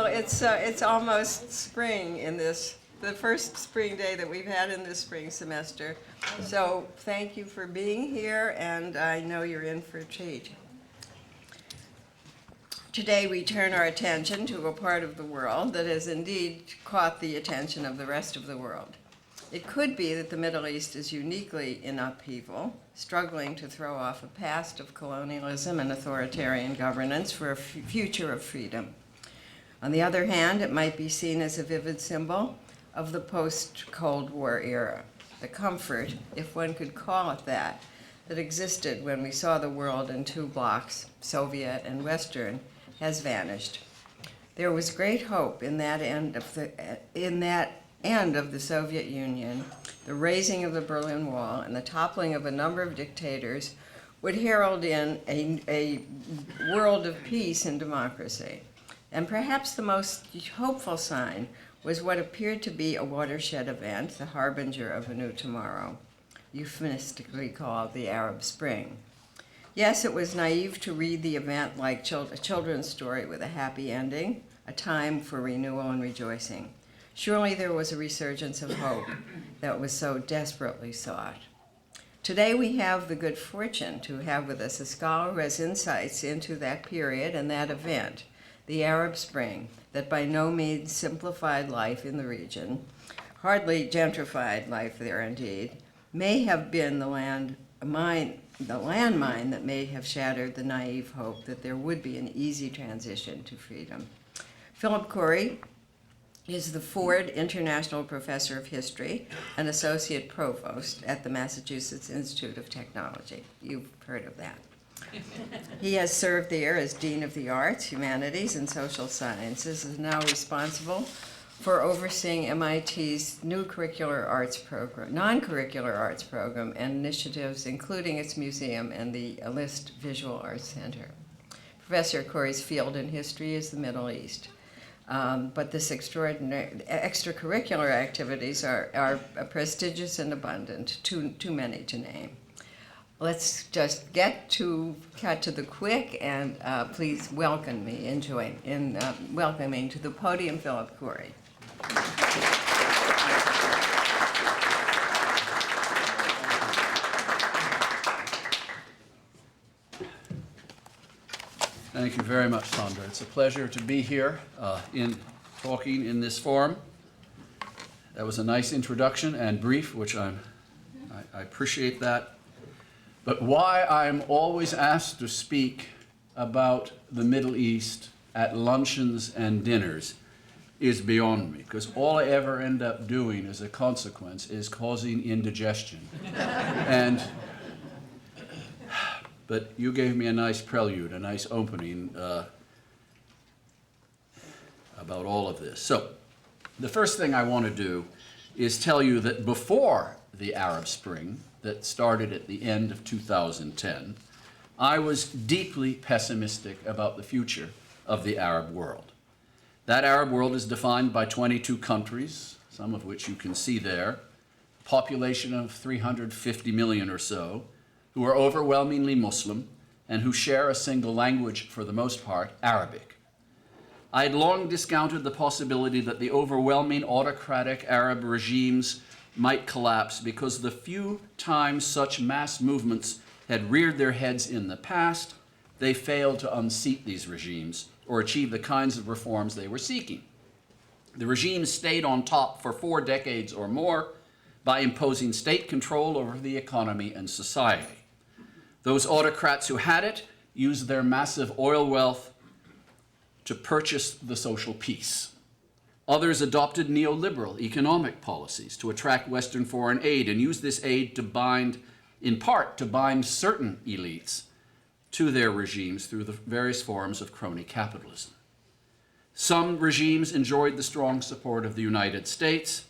Well, it's almost spring in this, the first spring day that we've had in this spring semester. So thank you for being here, and I know you're in for a treat. Today we turn our attention to a part of the world that has indeed caught the attention of the rest of the world. It could be that the Middle East is uniquely in upheaval, struggling to throw off a past of colonialism and authoritarian governance for a future of freedom. On the other hand, it might be seen as a vivid symbol of the post-Cold War era, the comfort, if one could call it that existed when we saw the world in two blocks, Soviet and Western, has vanished. There was great hope in that end of the Soviet Union. The raising of the Berlin Wall and the toppling of a number of dictators would herald in a world of peace and democracy. And perhaps the most hopeful sign was what appeared to be a watershed event, the harbinger of a new tomorrow, euphemistically called the Arab Spring. Yes, it was naive to read the event like a children's story with a happy ending, a time for renewal and rejoicing. Surely there was a resurgence of hope that was so desperately sought. Today we have the good fortune to have with us a scholar who has insights into that period and that event, the Arab Spring, that by no means simplified life in the region, hardly gentrified life there indeed, may have been the landmine that may have shattered the naive hope that there would be an easy transition to freedom. Philip Khoury is the Ford International Professor of History and Associate Provost at the Massachusetts Institute of Technology. You've heard of that. He has served there as Dean of the Arts, Humanities, and Social Sciences, and is now responsible for overseeing MIT's new non-curricular arts program and initiatives, including its museum and the List Visual Arts Center. Professor Khoury's field in history is the Middle East. But this extracurricular activities are prestigious and abundant, too many to name. Let's just cut to the quick, and please welcome me in welcoming to the podium Philip Khoury. Thank you very much, Sandra. It's a pleasure to be here talking in this forum. That was a nice introduction and brief, which I appreciate that. But why I'm always asked to speak about the Middle East at luncheons and dinners is beyond me, because all I ever end up doing as a consequence is causing indigestion. But you gave me a nice prelude, a nice opening about all of this. So the first thing I want to do is tell you that before the Arab Spring that started at the end of 2010, I was deeply pessimistic about the future of the Arab world. That Arab world is defined by 22 countries, some of which you can see there, a population of 350 million or so, who are overwhelmingly Muslim and who share a single language, for the most part, Arabic. I had long discounted the possibility that the overwhelming autocratic Arab regimes might collapse because the few times such mass movements had reared their heads in the past, they failed to unseat these regimes or achieve the kinds of reforms they were seeking. The regimes stayed on top for 4 decades or more by imposing state control over the economy and society. Those autocrats who had it used their massive oil wealth to purchase the social peace. Others adopted neoliberal economic policies to attract Western foreign aid and used this aid to bind certain elites to their regimes through the various forms of crony capitalism. Some regimes enjoyed the strong support of the United States,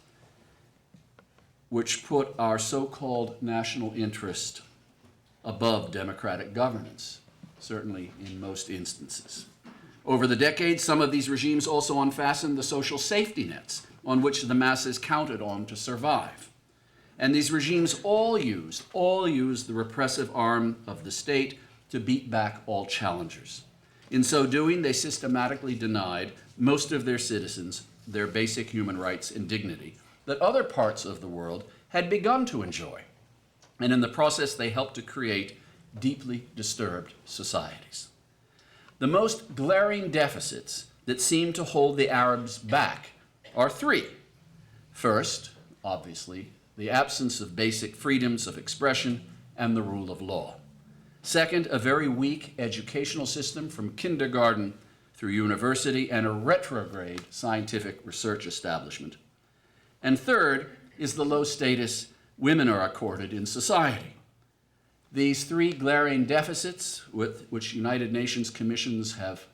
which put our so-called national interest above democratic governance, certainly in most instances. Over the decades, some of these regimes also unfastened the social safety nets on which the masses counted on to survive. And these regimes all use the repressive arm of the state to beat back all challengers. In so doing, they systematically denied most of their citizens their basic human rights and dignity that other parts of the world had begun to enjoy. And in the process, they helped to create deeply disturbed societies. The most glaring deficits that seem to hold the Arabs back are three. First, obviously, the absence of basic freedoms of expression and the rule of law. Second, a very weak educational system from kindergarten through university and a retrograde scientific research establishment. And third is the low status women are accorded in society. These three glaring deficits, which United Nations commissions have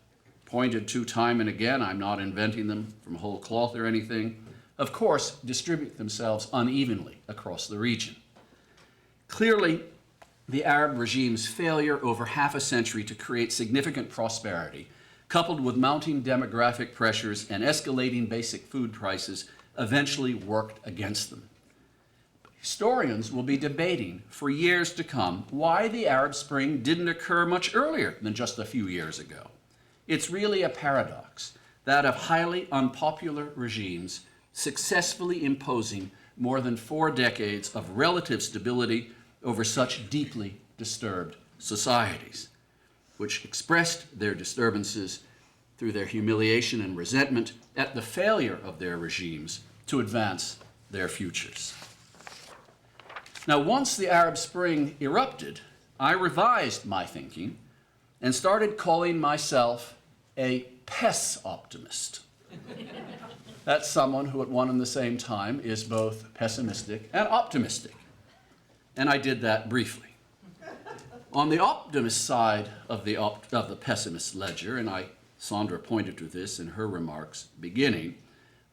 pointed to time and again, I'm not inventing them from whole cloth or anything, of course, distribute themselves unevenly across the region. Clearly, the Arab regime's failure over half a century to create significant prosperity, coupled with mounting demographic pressures and escalating basic food prices, eventually worked against them. Historians will be debating for years to come why the Arab Spring didn't occur much earlier than just a few years ago. It's really a paradox, that of highly unpopular regimes successfully imposing more than 4 decades of relative stability over such deeply disturbed societies, which expressed their disturbances through their humiliation and resentment at the failure of their regimes to advance their futures. Now, once the Arab Spring erupted, I revised my thinking and started calling myself a PES optimist. That's someone who at one and the same time is both pessimistic and optimistic. And I did that briefly. On the optimist side of the pessimist ledger, and Sandra pointed to this in her remarks beginning,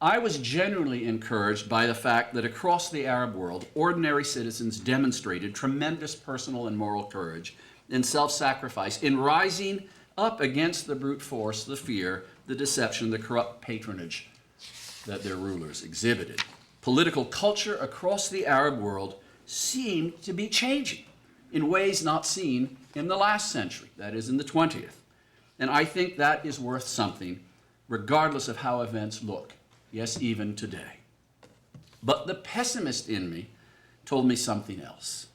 I was genuinely encouraged by the fact that across the Arab world, ordinary citizens demonstrated tremendous personal and moral courage and self-sacrifice in rising up against the brute force, the fear, the deception, the corrupt patronage that their rulers exhibited. Political culture across the Arab world seemed to be changing in ways not seen in the last century, that is, in the 20th. And I think that is worth something, regardless of how events look, yes, even today. But the pessimist in me told me something else.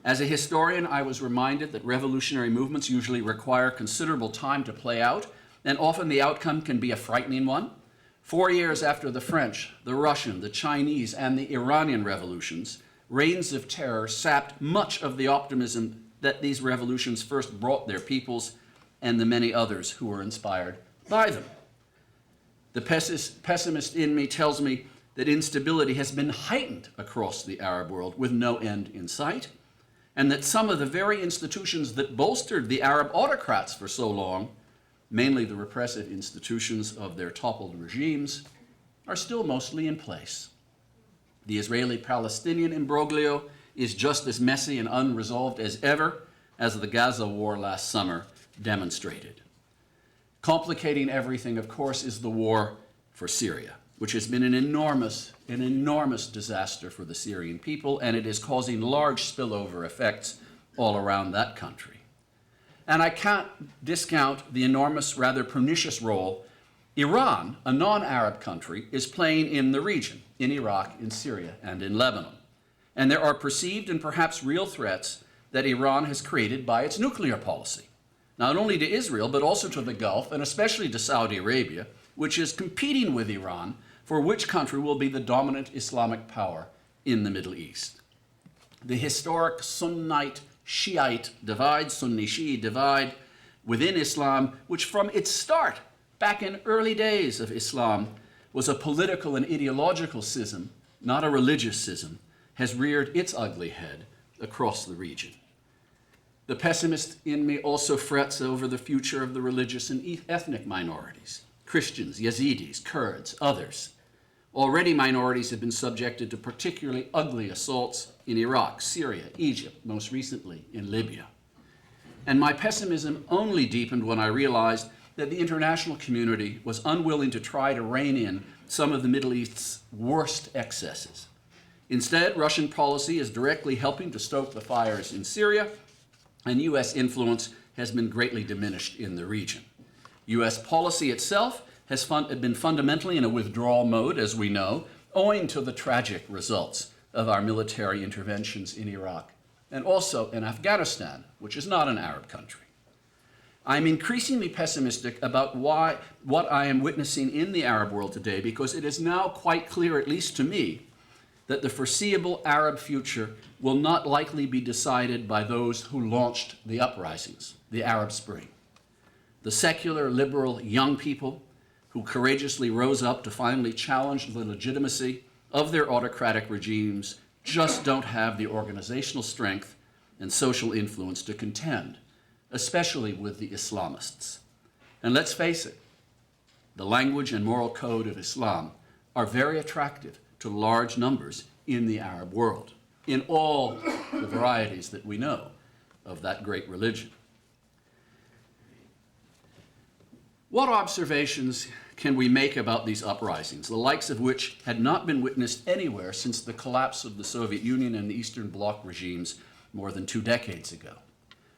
As a historian, I was reminded that revolutionary movements usually require considerable time to play out, and often the outcome can be a frightening one. 4 years after the French, the Russian, the Chinese, and the Iranian revolutions, reigns of terror sapped much of the optimism that these revolutions first brought their peoples and the many others who were inspired by them. The pessimist in me tells me that instability has been heightened across the Arab world with no end in sight, and that some of the very institutions that bolstered the Arab autocrats for so long, mainly the repressive institutions of their toppled regimes, are still mostly in place. The Israeli-Palestinian imbroglio is just as messy and unresolved as ever, as the Gaza war last summer demonstrated. Complicating everything, of course, is the war for Syria, which has been an enormous disaster for the Syrian people, and it is causing large spillover effects all around that country. And I can't discount the enormous, rather pernicious role Iran, a non-Arab country, is playing in the region, in Iraq, in Syria, and in Lebanon. And there are perceived and perhaps real threats that Iran has created by its nuclear policy, not only to Israel, but also to the Gulf, and especially to Saudi Arabia, which is competing with Iran for which country will be the dominant Islamic power in the Middle East. The historic Sunnite-Shiite divide, Sunni-Shi'i divide within Islam, which from its start, back in early days of Islam, was a political and ideological schism, not a religious schism, has reared its ugly head across the region. The pessimist in me also frets over the future of the religious and ethnic minorities, Christians, Yazidis, Kurds, others. Already minorities have been subjected to particularly ugly assaults in Iraq, Syria, Egypt, most recently in Libya. And my pessimism only deepened when I realized that the international community was unwilling to try to rein in some of the Middle East's worst excesses. Instead, Russian policy is directly helping to stoke the fires in Syria, and U.S. influence has been greatly diminished in the region. U.S. policy itself has been fundamentally in a withdrawal mode, as we know, owing to the tragic results of our military interventions in Iraq and also in Afghanistan, which is not an Arab country. I'm increasingly pessimistic about what I am witnessing in the Arab world today, because it is now quite clear, at least to me, that the foreseeable Arab future will not likely be decided by those who launched the uprisings, the Arab Spring. The secular, liberal, young people who courageously rose up to finally challenge the legitimacy of their autocratic regimes just don't have the organizational strength and social influence to contend, especially with the Islamists. And let's face it, the language and moral code of Islam are very attractive to large numbers in the Arab world, in all the varieties that we know of that great religion. What observations can we make about these uprisings, the likes of which had not been witnessed anywhere since the collapse of the Soviet Union and the Eastern Bloc regimes more than 2 decades ago?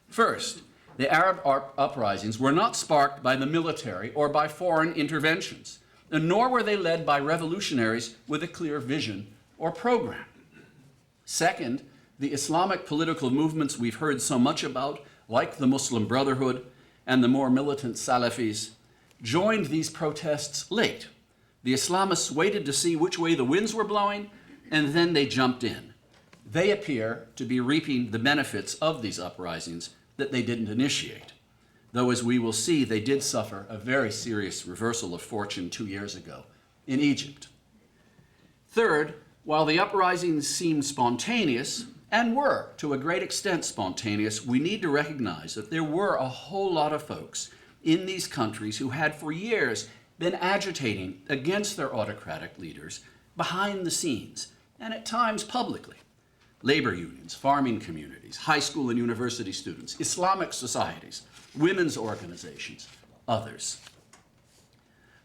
First, the Arab uprisings were not sparked by the military or by foreign interventions, and nor were they led by revolutionaries with a clear vision or program. Second, the Islamic political movements we've heard so much about, like the Muslim Brotherhood and the more militant Salafis, joined these protests late. The Islamists waited to see which way the winds were blowing, and then they jumped in. They appear to be reaping the benefits of these uprisings that they didn't initiate, though, as we will see, they did suffer a very serious reversal of fortune 2 years ago in Egypt. Third, while the uprisings seemed spontaneous, and were to a great extent spontaneous, we need to recognize that there were a whole lot of folks in these countries who had for years been agitating against their autocratic leaders behind the scenes, and at times publicly. Labor unions, farming communities, high school and university students, Islamic societies, women's organizations, others.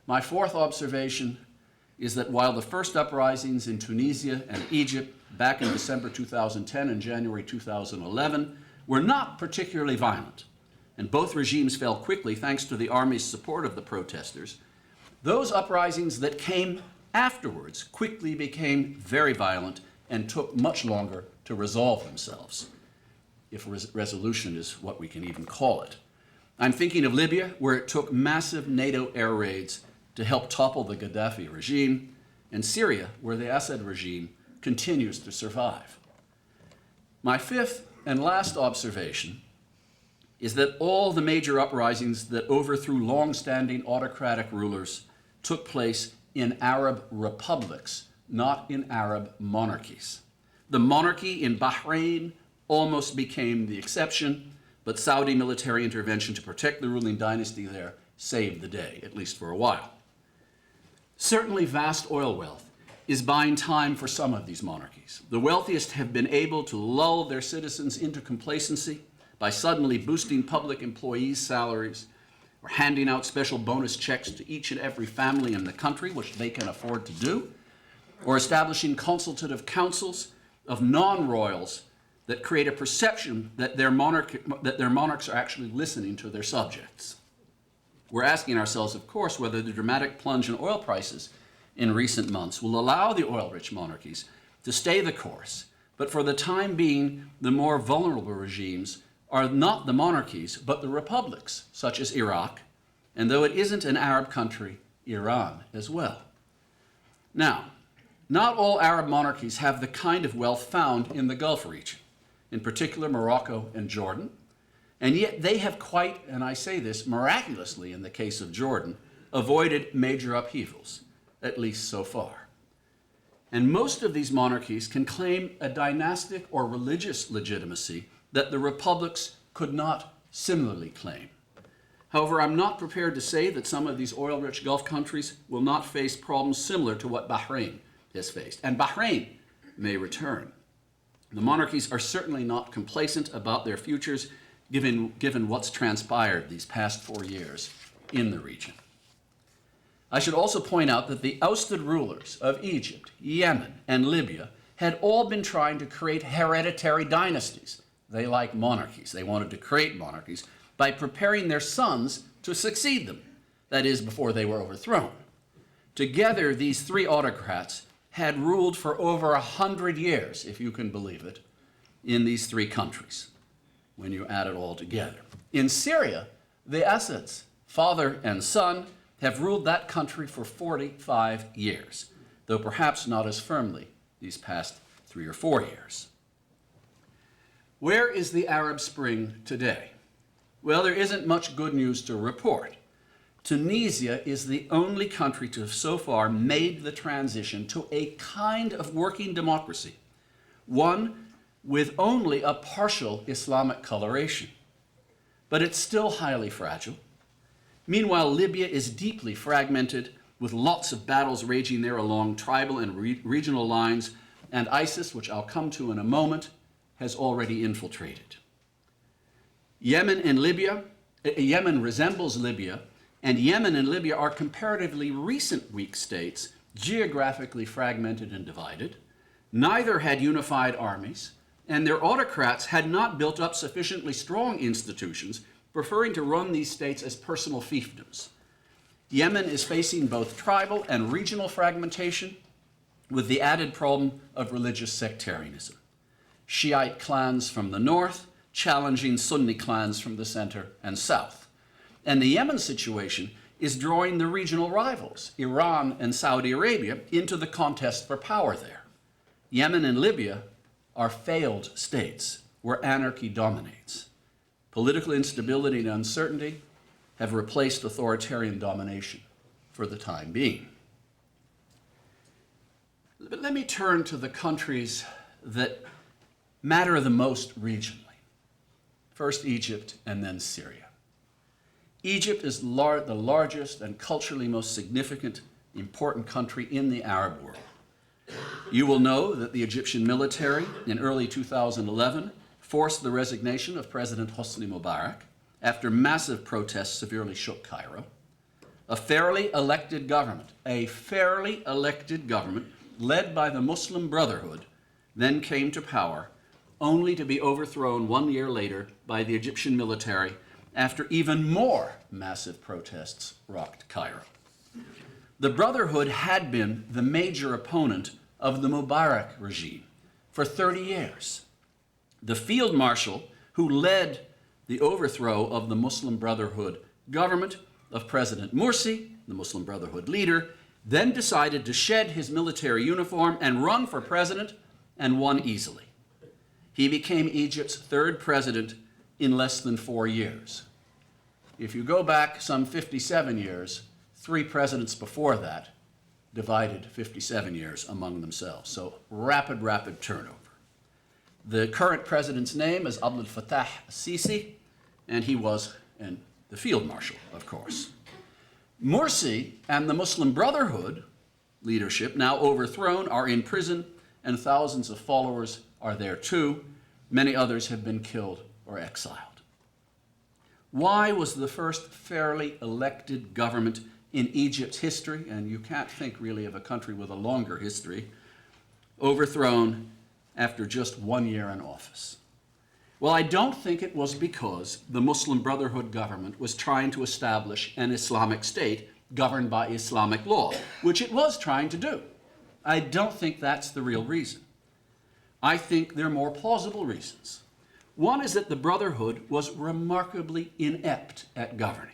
My fourth observation is that while the first uprisings in Tunisia and Egypt back in December 2010 and January 2011 were not particularly violent, and both regimes fell quickly thanks to the army's support of the protesters, those uprisings that came afterwards quickly became very violent and took much longer to resolve themselves, if resolution is what we can even call it. I'm thinking of Libya, where it took massive NATO air raids to help topple the Gaddafi regime, and Syria, where the Assad regime continues to survive. My fifth and last observation is that all the major uprisings that overthrew long-standing autocratic rulers took place in Arab republics, not in Arab monarchies. The monarchy in Bahrain almost became the exception, but Saudi military intervention to protect the ruling dynasty there saved the day, at least for a while. Certainly vast oil wealth is buying time for some of these monarchies. The wealthiest have been able to lull their citizens into complacency by suddenly boosting public employees' salaries or handing out special bonus checks to each and every family in the country, which they can afford to do, or establishing consultative councils of non-royals that create a perception that their monarchs are actually listening to their subjects. We're asking ourselves, of course, whether the dramatic plunge in oil prices in recent months will allow the oil-rich monarchies to stay the course. But for the time being, the more vulnerable regimes are not the monarchies, but the republics, such as Iraq, and though it isn't an Arab country, Iran as well. Now, not all Arab monarchies have the kind of wealth found in the Gulf region, in particular Morocco and Jordan, and yet they have quite, and I say this miraculously in the case of Jordan, avoided major upheavals, at least so far. And most of these monarchies can claim a dynastic or religious legitimacy that the republics could not similarly claim. However, I'm not prepared to say that some of these oil-rich Gulf countries will not face problems similar to what Bahrain has faced, and Bahrain may return. The monarchies are certainly not complacent about their futures, given what's transpired these past 4 years in the region. I should also point out that the ousted rulers of Egypt, Yemen, and Libya had all been trying to create hereditary dynasties. They like monarchies. They wanted to create monarchies by preparing their sons to succeed them. that is, before they were overthrown. Together, these three autocrats had ruled for over 100 years, if you can believe it, in these three countries, when you add it all together. In Syria, the Assads, father and son, have ruled that country for 45 years, though perhaps not as firmly these past 3 or 4 years. Where is the Arab Spring today? Well, there isn't much good news to report. Tunisia is the only country to have so far made the transition to a kind of working democracy, one with only a partial Islamic coloration. But it's still highly fragile. Meanwhile, Libya is deeply fragmented, with lots of battles raging there along tribal and regional lines, and ISIS, which I'll come to in a moment, has already infiltrated. Yemen resembles Libya, and Yemen and Libya are comparatively recent weak states, geographically fragmented and divided. Neither had unified armies, and their autocrats had not built up sufficiently strong institutions, preferring to run these states as personal fiefdoms. Yemen is facing both tribal and regional fragmentation, with the added problem of religious sectarianism. Shiite clans from the north challenging Sunni clans from the center and south. And the Yemen situation is drawing the regional rivals, Iran and Saudi Arabia, into the contest for power there. Yemen and Libya are failed states where anarchy dominates. Political instability and uncertainty have replaced authoritarian domination for the time being. But let me turn to the countries that matter the most regionally. First Egypt and then Syria. Egypt is the largest and culturally most significant, important country in the Arab world. You will know that the Egyptian military in early 2011 forced the resignation of President Hosni Mubarak after massive protests severely shook Cairo. A fairly elected government led by the Muslim Brotherhood then came to power, only to be overthrown 1 year later by the Egyptian military after even more massive protests rocked Cairo. The Brotherhood had been the major opponent of the Mubarak regime for 30 years. The field marshal who led the overthrow of the Muslim Brotherhood government of President Morsi, the Muslim Brotherhood leader, then decided to shed his military uniform and run for president, and won easily. He became Egypt's third president in less than 4 years. If you go back some 57 years, 3 presidents before that divided 57 years among themselves. So rapid turnover. The current president's name is Abdel Fattah al-Sisi, and he was the field marshal, of course. Morsi and the Muslim Brotherhood leadership, now overthrown, are in prison, and thousands of followers are there too. Many others have been killed or exiled. Why was the first fairly elected government in Egypt's history, and you can't think really of a country with a longer history, overthrown after just 1 year in office? Well, I don't think it was because the Muslim Brotherhood government was trying to establish an Islamic state governed by Islamic law, which it was trying to do. I don't think that's the real reason. I think there are more plausible reasons. One is that the Brotherhood was remarkably inept at governing.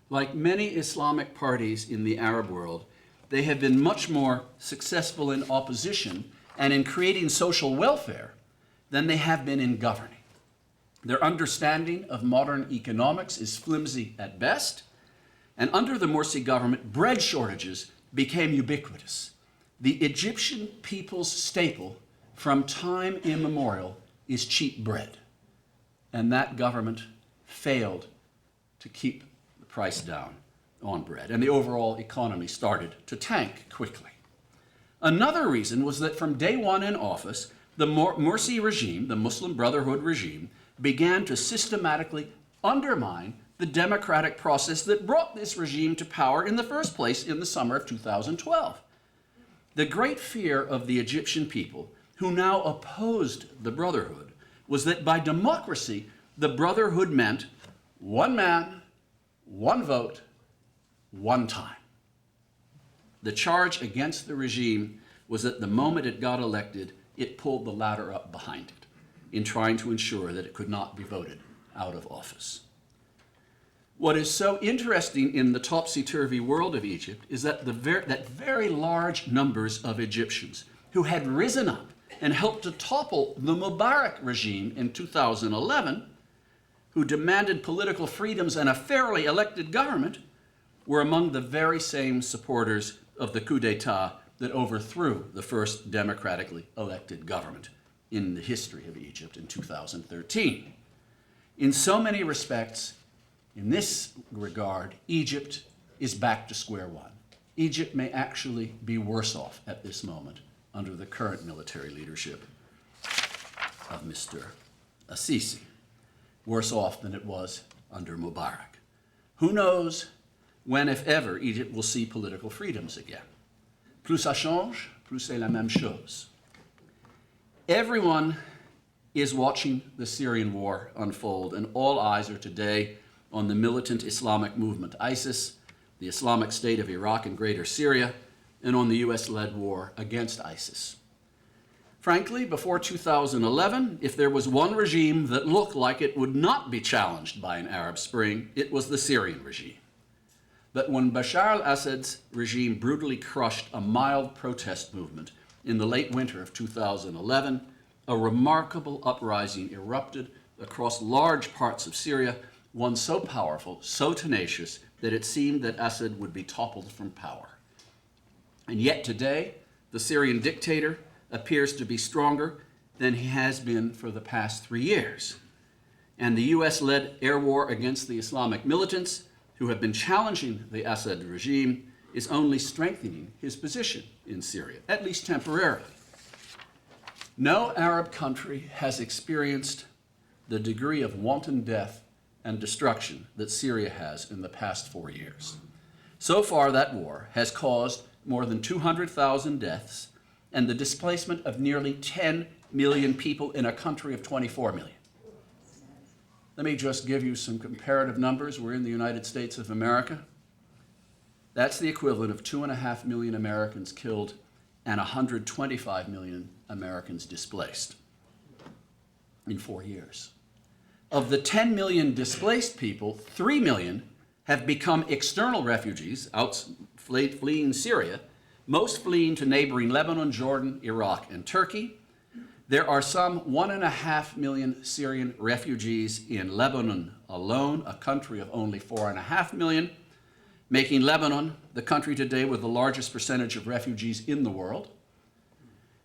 Like many Islamic parties in the Arab world, they have been much more successful in opposition and in creating social welfare than they have been in governing. Their understanding of modern economics is flimsy at best, and under the Morsi government, bread shortages became ubiquitous. The Egyptian people's staple from time immemorial is cheap bread, and that government failed to keep the price down on bread, and the overall economy started to tank quickly. Another reason was that from day one in office, the Morsi regime, the Muslim Brotherhood regime, began to systematically undermine the democratic process that brought this regime to power in the first place in the summer of 2012. The great fear of the Egyptian people, who now opposed the Brotherhood, was that by democracy, the Brotherhood meant one man, one vote, one time. The charge against the regime was that the moment it got elected, it pulled the ladder up behind it in trying to ensure that it could not be voted out of office. What is so interesting in the topsy-turvy world of Egypt is that that very large numbers of Egyptians who had risen up and helped to topple the Mubarak regime in 2011, who demanded political freedoms and a fairly elected government, were among the very same supporters of the coup d'etat that overthrew the first democratically elected government in the history of Egypt in 2013. In so many respects, in this regard, Egypt is back to square one. Egypt may actually be worse off at this moment under the current military leadership of Mr. Assisi, worse off than it was under Mubarak. Who knows when, if ever, Egypt will see political freedoms again. Plus ça change, plus c'est la même chose. Everyone is watching the Syrian war unfold, and all eyes are today on the militant Islamic movement ISIS, the Islamic State of Iraq and Greater Syria, and on the US-led war against ISIS. Frankly, before 2011, if there was one regime that looked like it would not be challenged by an Arab Spring, it was the Syrian regime. But when Bashar al-Assad's regime brutally crushed a mild protest movement in the late winter of 2011, a remarkable uprising erupted across large parts of Syria, one so powerful, so tenacious, that it seemed that Assad would be toppled from power. And yet today, the Syrian dictator appears to be stronger than he has been for the past 3 years. And the US-led air war against the Islamic militants who have been challenging the Assad regime is only strengthening his position in Syria, at least temporarily. No Arab country has experienced the degree of wanton death and destruction that Syria has in the past 4 years. So far, that war has caused more than 200,000 deaths and the displacement of nearly 10 million people in a country of 24 million. Let me just give you some comparative numbers. We're in the United States of America. That's the equivalent of 2.5 million Americans killed and 125 million Americans displaced in 4 years. Of the 10 million displaced people, 3 million have become external refugees fleeing Syria, most fleeing to neighboring Lebanon, Jordan, Iraq, and Turkey. There are some 1.5 million Syrian refugees in Lebanon alone, a country of only 4.5 million, making Lebanon the country today with the largest percentage of refugees in the world.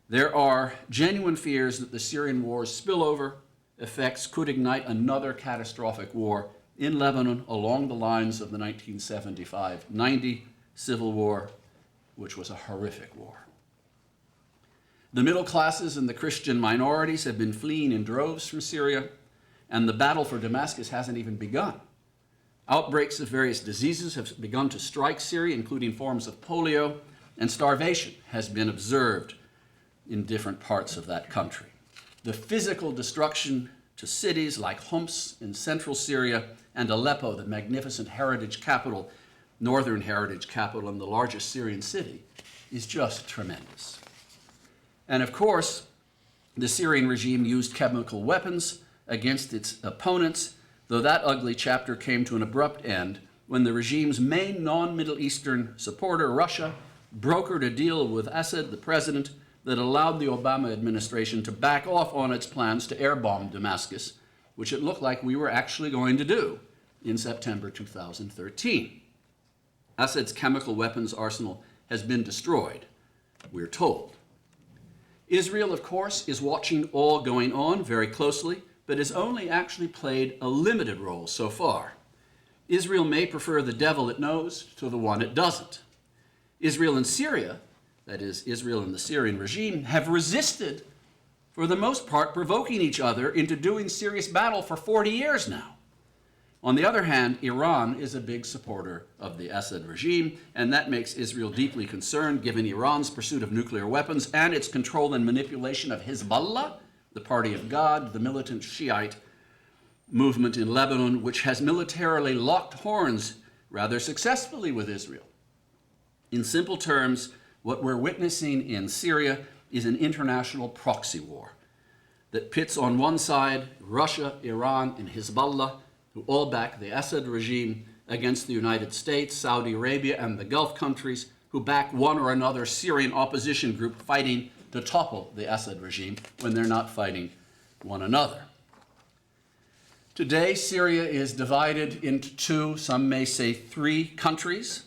There are genuine fears that the Syrian war's spillover effects could ignite another catastrophic war in Lebanon along the lines of the 1975-90 civil war, which was a horrific war. The middle classes and the Christian minorities have been fleeing in droves from Syria, and the battle for Damascus hasn't even begun. Outbreaks of various diseases have begun to strike Syria, including forms of polio, and starvation has been observed in different parts of that country. The physical destruction to cities like Homs in central Syria and Aleppo, the magnificent heritage capital, northern heritage capital and the largest Syrian city, is just tremendous. And of course, the Syrian regime used chemical weapons against its opponents, though that ugly chapter came to an abrupt end when the regime's main non-Middle Eastern supporter, Russia, brokered a deal with Assad, the president, that allowed the Obama administration to back off on its plans to airbomb Damascus, which it looked like we were actually going to do in September 2013. Assad's chemical weapons arsenal has been destroyed, we're told. Israel, of course, is watching all going on very closely, but has only actually played a limited role so far. Israel may prefer the devil it knows to the one it doesn't. Israel and Syria, that is, Israel and the Syrian regime, have resisted, for the most part, provoking each other into doing serious battle for 40 years now. On the other hand, Iran is a big supporter of the Assad regime, and that makes Israel deeply concerned given Iran's pursuit of nuclear weapons and its control and manipulation of Hezbollah, the Party of God, the militant Shiite movement in Lebanon, which has militarily locked horns rather successfully with Israel. In simple terms, what we're witnessing in Syria is an international proxy war that pits on one side Russia, Iran, and Hezbollah, who all back the Assad regime, against the United States, Saudi Arabia, and the Gulf countries, who back one or another Syrian opposition group fighting to topple the Assad regime when they're not fighting one another. Today, Syria is divided into two, some may say three countries.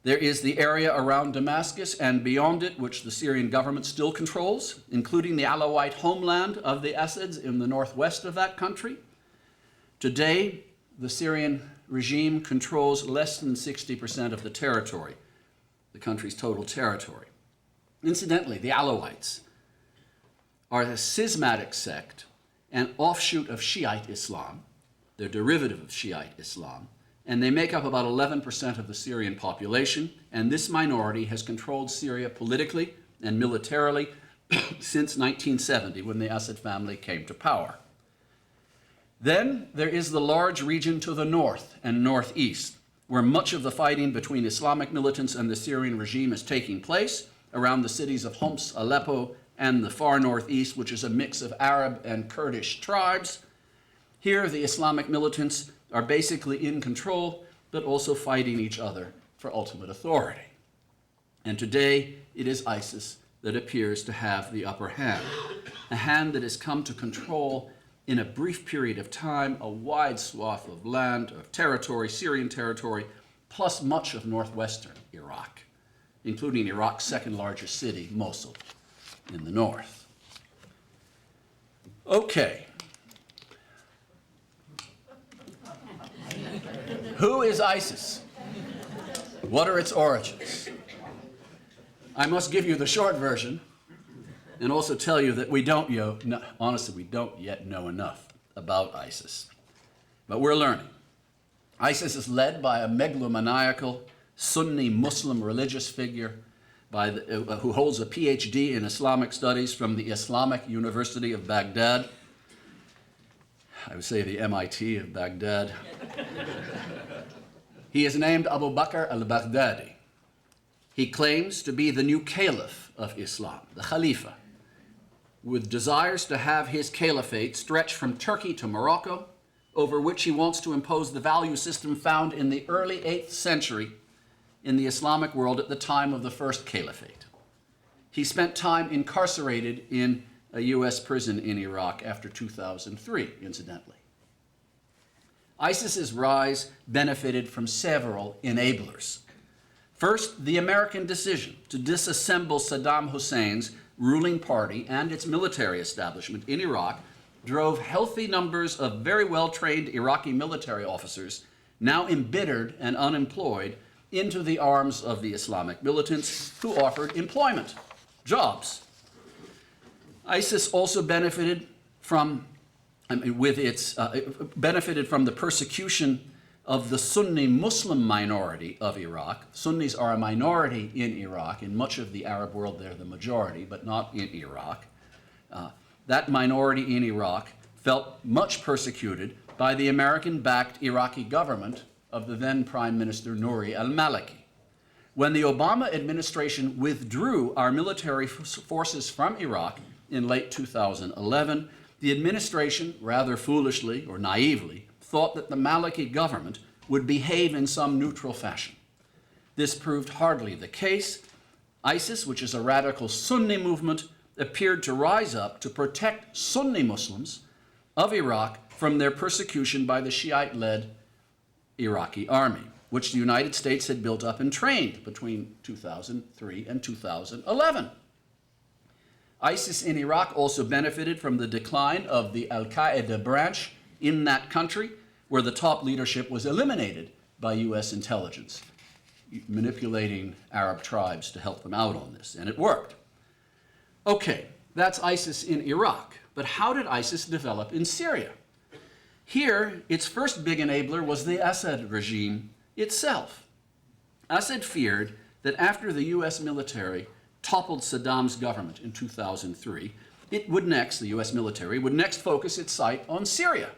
There is the area around Damascus and beyond it, which the Syrian government still controls, including the Alawite homeland of the Assads in the northwest of that country. Today, the Syrian regime controls less than 60% of the territory, the country's total territory. Incidentally, the Alawites are a schismatic sect, an offshoot of Shiite Islam. They're derivative of Shiite Islam, and they make up about 11% of the Syrian population, and this minority has controlled Syria politically and militarily since 1970, when the Assad family came to power. Then there is the large region to the north and northeast, where much of the fighting between Islamic militants and the Syrian regime is taking place, around the cities of Homs, Aleppo, and the far northeast, which is a mix of Arab and Kurdish tribes. Here, the Islamic militants are basically in control, but also fighting each other for ultimate authority. And today, it is ISIS that appears to have the upper hand, a hand that has come to control, in a brief period of time, a wide swath of land, of territory, Syrian territory, plus much of northwestern Iraq, including Iraq's second largest city, Mosul, in the north. Okay. Who is ISIS? What are its origins? I must give you the short version and also tell you that we don't yet know enough about ISIS. But we're learning. ISIS is led by a megalomaniacal Sunni Muslim religious figure who holds a PhD in Islamic studies from the Islamic University of Baghdad. I would say the MIT of Baghdad. He is named Abu Bakr al-Baghdadi. He claims to be the new caliph of Islam, the Khalifa, with desires to have his caliphate stretch from Turkey to Morocco, over which he wants to impose the value system found in the early 8th century in the Islamic world at the time of the first caliphate. He spent time incarcerated in a U.S. prison in Iraq after 2003, incidentally. ISIS's rise benefited from several enablers. First, the American decision to disassemble Saddam Hussein's ruling party and its military establishment in Iraq drove healthy numbers of very well-trained Iraqi military officers, now embittered and unemployed, into the arms of the Islamic militants who offered employment, jobs. ISIS also benefited from the persecution of the Sunni Muslim minority of Iraq. Sunnis are a minority in Iraq. In much of the Arab world, they're the majority, but not in Iraq. That minority in Iraq felt much persecuted by the American-backed Iraqi government of the then Prime Minister Nouri al-Maliki. When the Obama administration withdrew our military forces from Iraq in late 2011, the administration, rather foolishly or naively, thought that the Maliki government would behave in some neutral fashion. This proved hardly the case. ISIS, which is a radical Sunni movement, appeared to rise up to protect Sunni Muslims of Iraq from their persecution by the Shiite-led Iraqi army, which the United States had built up and trained between 2003 and 2011. ISIS in Iraq also benefited from the decline of the Al-Qaeda branch in that country, where the top leadership was eliminated by U.S. intelligence, manipulating Arab tribes to help them out on this, and it worked. Okay, that's ISIS in Iraq, but how did ISIS develop in Syria? Here, its first big enabler was the Assad regime itself. Assad feared that after the U.S. military toppled Saddam's government in 2003, the U.S. military would next focus its sight on Syria.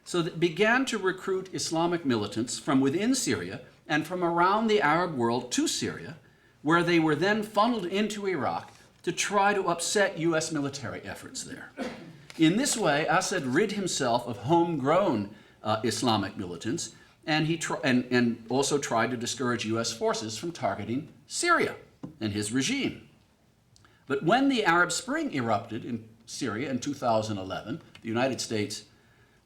so that began to recruit Islamic militants from within Syria and from around the Arab world to Syria, where they were then funneled into Iraq to try to upset US military efforts there. In this way, Assad rid himself of homegrown Islamic militants, and he also tried to discourage US forces from targeting Syria and his regime. But when the Arab Spring erupted in Syria in 2011, the United States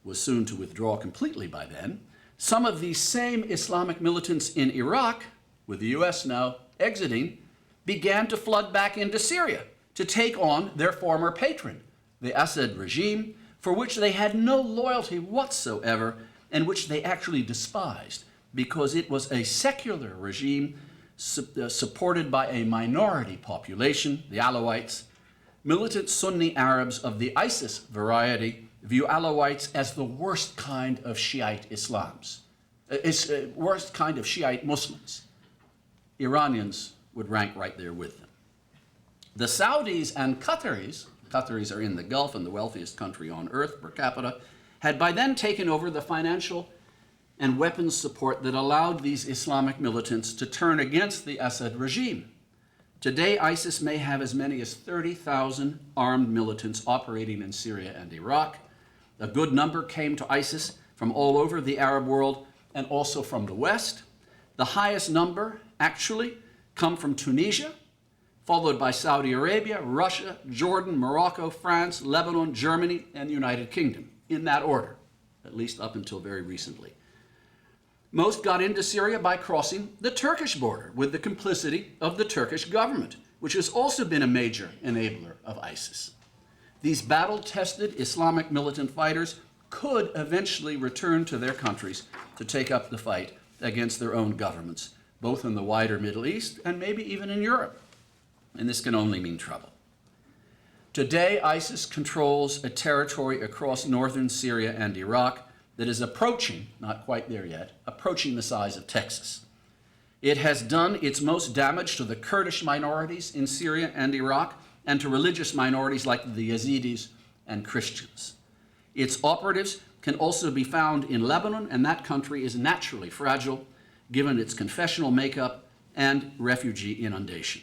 was soon to withdraw completely by then, some of these same Islamic militants in Iraq, with the US now exiting, began to flood back into Syria to take on their former patron, the Assad regime, for which they had no loyalty whatsoever and which they actually despised because it was a secular regime supported by a minority population, the Alawites. Militant Sunni Arabs of the ISIS variety view Alawites as the worst kind of Shiite worst kind of Shiite Muslims. Iranians would rank right there with them. The Saudis and Qataris are in the Gulf and the wealthiest country on earth per capita, had by then taken over the financial and weapons support that allowed these Islamic militants to turn against the Assad regime. Today, ISIS may have as many as 30,000 armed militants operating in Syria and Iraq. A good number came to ISIS from all over the Arab world and also from the West. The highest number actually come from Tunisia, followed by Saudi Arabia, Russia, Jordan, Morocco, France, Lebanon, Germany, and the United Kingdom, in that order, at least up until very recently. Most got into Syria by crossing the Turkish border with the complicity of the Turkish government, which has also been a major enabler of ISIS. These battle-tested Islamic militant fighters could eventually return to their countries to take up the fight against their own governments, both in the wider Middle East and maybe even in Europe. And this can only mean trouble. Today, ISIS controls a territory across northern Syria and Iraq that is approaching, not quite there yet, approaching the size of Texas. It has done its most damage to the Kurdish minorities in Syria and Iraq and to religious minorities like the Yazidis and Christians. Its operatives can also be found in Lebanon, and that country is naturally fragile given its confessional makeup and refugee inundation.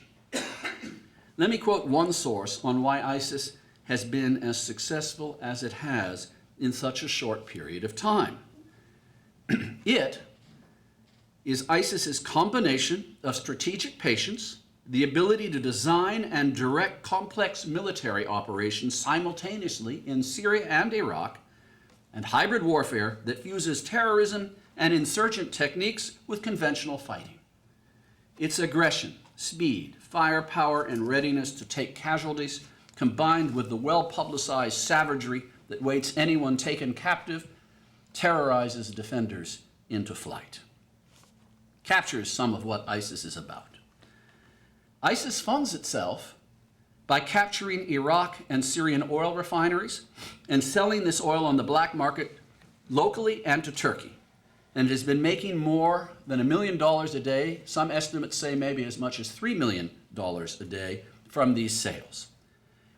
Let me quote one source on why ISIS has been as successful as it has in such a short period of time. It is ISIS's combination of strategic patience, the ability to design and direct complex military operations simultaneously in Syria and Iraq, and hybrid warfare that fuses terrorism and insurgent techniques with conventional fighting. Its aggression, speed, firepower, and readiness to take casualties, combined with the well-publicized savagery that waits anyone taken captive, terrorizes defenders into flight. Captures some of what ISIS is about. ISIS funds itself by capturing Iraq and Syrian oil refineries and selling this oil on the black market locally and to Turkey. And it has been making more than $1 million a day. Some estimates say maybe as much as $3 million a day from these sales.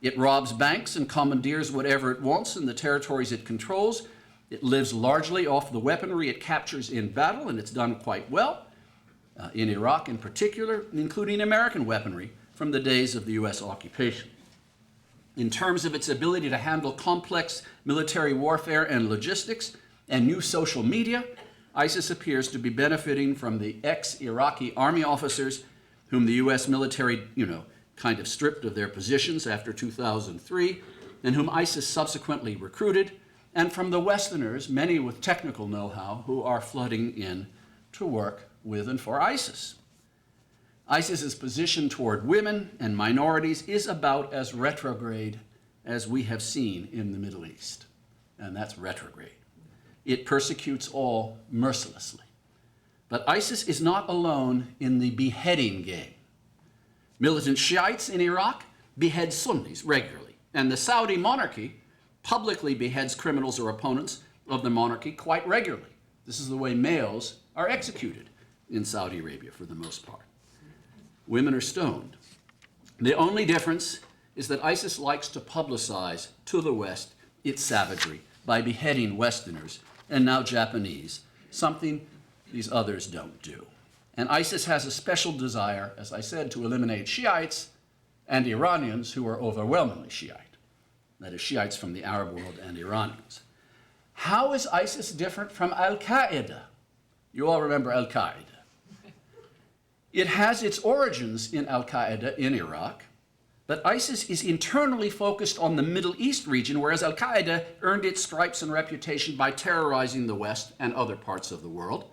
It robs banks and commandeers whatever it wants in the territories it controls. It lives largely off the weaponry it captures in battle, and it's done quite well, in Iraq in particular, including American weaponry from the days of the US occupation. In terms of its ability to handle complex military warfare and logistics and new social media, ISIS appears to be benefiting from the ex-Iraqi army officers whom the US military, kind of stripped of their positions after 2003, and whom ISIS subsequently recruited, and from the Westerners, many with technical know-how, who are flooding in to work with and for ISIS. ISIS's position toward women and minorities is about as retrograde as we have seen in the Middle East, and that's retrograde. It persecutes all mercilessly. But ISIS is not alone in the beheading game. Militant Shiites in Iraq behead Sunnis regularly, and the Saudi monarchy publicly beheads criminals or opponents of the monarchy quite regularly. This is the way males are executed in Saudi Arabia for the most part. Women are stoned. The only difference is that ISIS likes to publicize to the West its savagery by beheading Westerners, and now Japanese, something these others don't do. And ISIS has a special desire, as I said, to eliminate Shiites and Iranians who are overwhelmingly Shiite. That is, Shiites from the Arab world and Iranians. How is ISIS different from Al-Qaeda? You all remember Al-Qaeda. It has its origins in Al-Qaeda in Iraq, but ISIS is internally focused on the Middle East region, whereas Al-Qaeda earned its stripes and reputation by terrorizing the West and other parts of the world.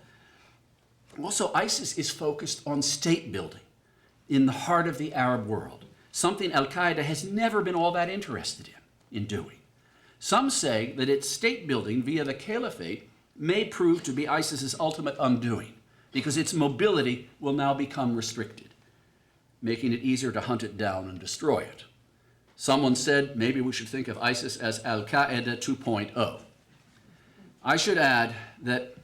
Also, ISIS is focused on state building in the heart of the Arab world, something Al-Qaeda has never been all that interested in doing. Some say that its state building via the caliphate may prove to be ISIS's ultimate undoing, because its mobility will now become restricted, making it easier to hunt it down and destroy it. Someone said maybe we should think of ISIS as Al-Qaeda 2.0. I should add that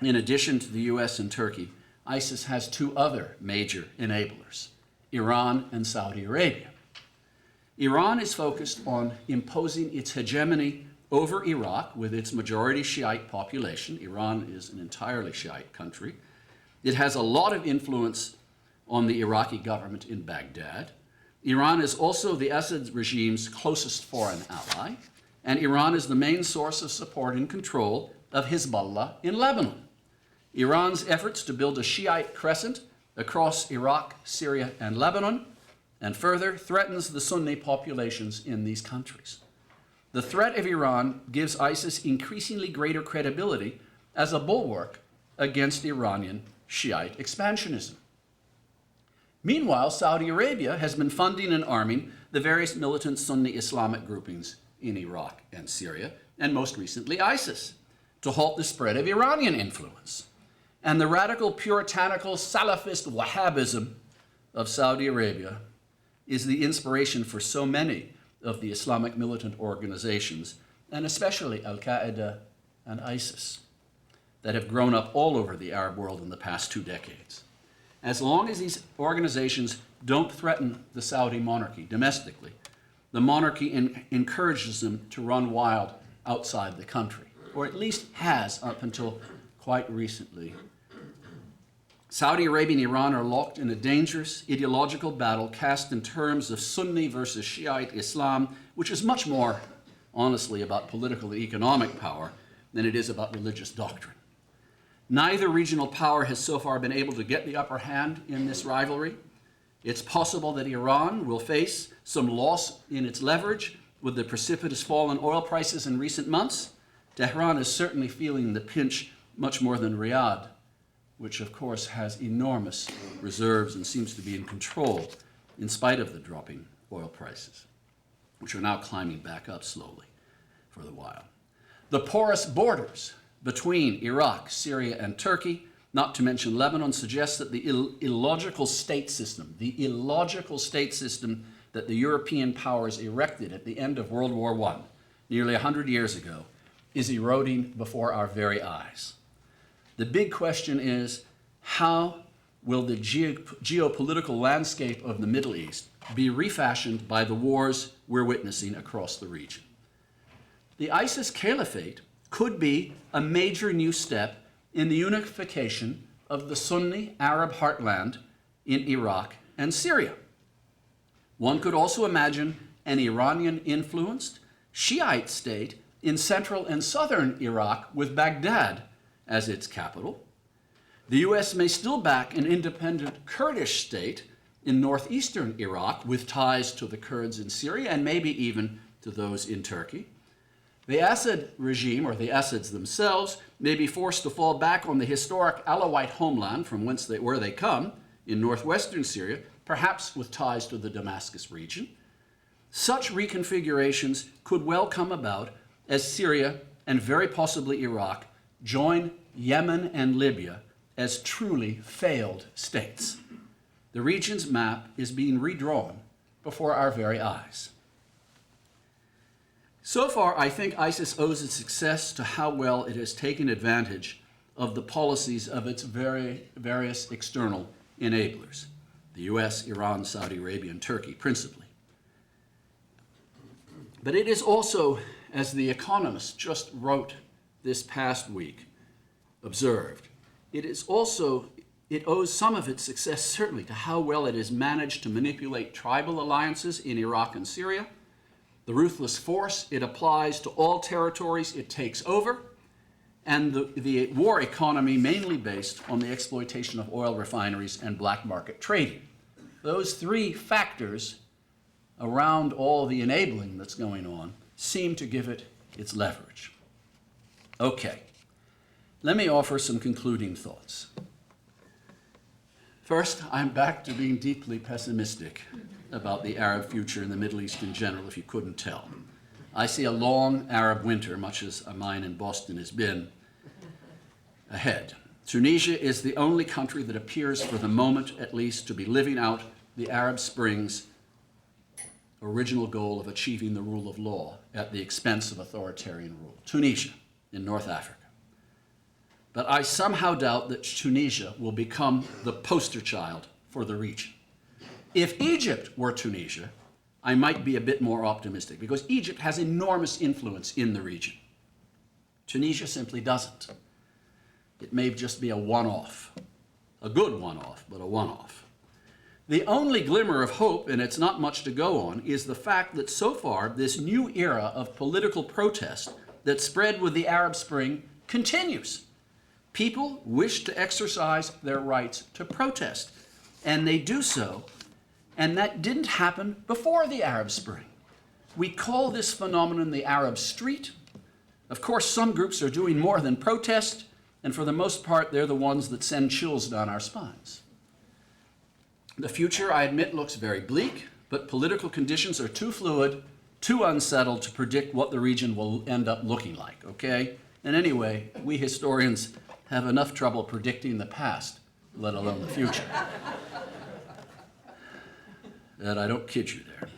in addition to the US and Turkey, ISIS has two other major enablers, Iran and Saudi Arabia. Iran is focused on imposing its hegemony over Iraq with its majority Shiite population. Iran is an entirely Shiite country. It has a lot of influence on the Iraqi government in Baghdad. Iran is also the Assad regime's closest foreign ally, and Iran is the main source of support and control of Hezbollah in Lebanon. Iran's efforts to build a Shiite crescent across Iraq, Syria, and Lebanon, and further threatens the Sunni populations in these countries. The threat of Iran gives ISIS increasingly greater credibility as a bulwark against Iranian Shiite expansionism. Meanwhile, Saudi Arabia has been funding and arming the various militant Sunni Islamic groupings in Iraq and Syria, and most recently ISIS, to halt the spread of Iranian influence. And the radical puritanical Salafist Wahhabism of Saudi Arabia is the inspiration for so many of the Islamic militant organizations, and especially Al-Qaeda and ISIS, that have grown up all over the Arab world in the past 2 decades. As long as these organizations don't threaten the Saudi monarchy domestically, the monarchy encourages them to run wild outside the country, or at least has up until quite recently. Saudi Arabia and Iran are locked in a dangerous ideological battle cast in terms of Sunni versus Shiite Islam, which is much more, honestly, about political and economic power than it is about religious doctrine. Neither regional power has so far been able to get the upper hand in this rivalry. It's possible that Iran will face some loss in its leverage with the precipitous fall in oil prices in recent months. Tehran is certainly feeling the pinch much more than Riyadh, which of course has enormous reserves and seems to be in control in spite of the dropping oil prices, which are now climbing back up slowly for a while. The porous borders between Iraq, Syria, and Turkey, not to mention Lebanon, suggests that the illogical state system that the European powers erected at the end of World War I, nearly 100 years ago, is eroding before our very eyes. The big question is, how will the geopolitical landscape of the Middle East be refashioned by the wars we're witnessing across the region? The ISIS caliphate could be a major new step in the unification of the Sunni Arab heartland in Iraq and Syria. One could also imagine an Iranian-influenced Shiite state in central and southern Iraq with Baghdad as its capital. The US may still back an independent Kurdish state in northeastern Iraq with ties to the Kurds in Syria and maybe even to those in Turkey. The Assad regime, or the Assads themselves, may be forced to fall back on the historic Alawite homeland from where they come, in northwestern Syria, perhaps with ties to the Damascus region. Such reconfigurations could well come about as Syria, and very possibly Iraq, join Yemen and Libya as truly failed states. The region's map is being redrawn before our very eyes. So far, I think ISIS owes its success to how well it has taken advantage of the policies of its various external enablers, the US, Iran, Saudi Arabia, and Turkey principally. But it is also as The Economist just wrote this past week, observed, it owes some of its success certainly to how well it has managed to manipulate tribal alliances in Iraq and Syria, the ruthless force it applies to all territories it takes over, and the war economy mainly based on the exploitation of oil refineries and black market trading. Those three factors around all the enabling that's going on seem to give it its leverage. Okay, let me offer some concluding thoughts. First, I'm back to being deeply pessimistic about the Arab future in the Middle East in general, if you couldn't tell. I see a long Arab winter, much as mine in Boston has been, ahead. Tunisia is the only country that appears, for the moment at least, to be living out the Arab Spring's original goal of achieving the rule of law at the expense of authoritarian rule. Tunisia in North Africa. But I somehow doubt that Tunisia will become the poster child for the region. If Egypt were Tunisia, I might be a bit more optimistic, because Egypt has enormous influence in the region. Tunisia simply doesn't. It may just be a one-off, a good one-off, but a one-off. The only glimmer of hope, and it's not much to go on, is the fact that so far this new era of political protest that spread with the Arab Spring continues. People wish to exercise their rights to protest, and they do so, and that didn't happen before the Arab Spring. We call this phenomenon the Arab street. Of course, some groups are doing more than protest, and for the most part, they're the ones that send chills down our spines. The future, I admit, looks very bleak, but political conditions are too fluid, too unsettled to predict what the region will end up looking like, okay? And anyway, we historians have enough trouble predicting the past, let alone the future. And I don't kid you there.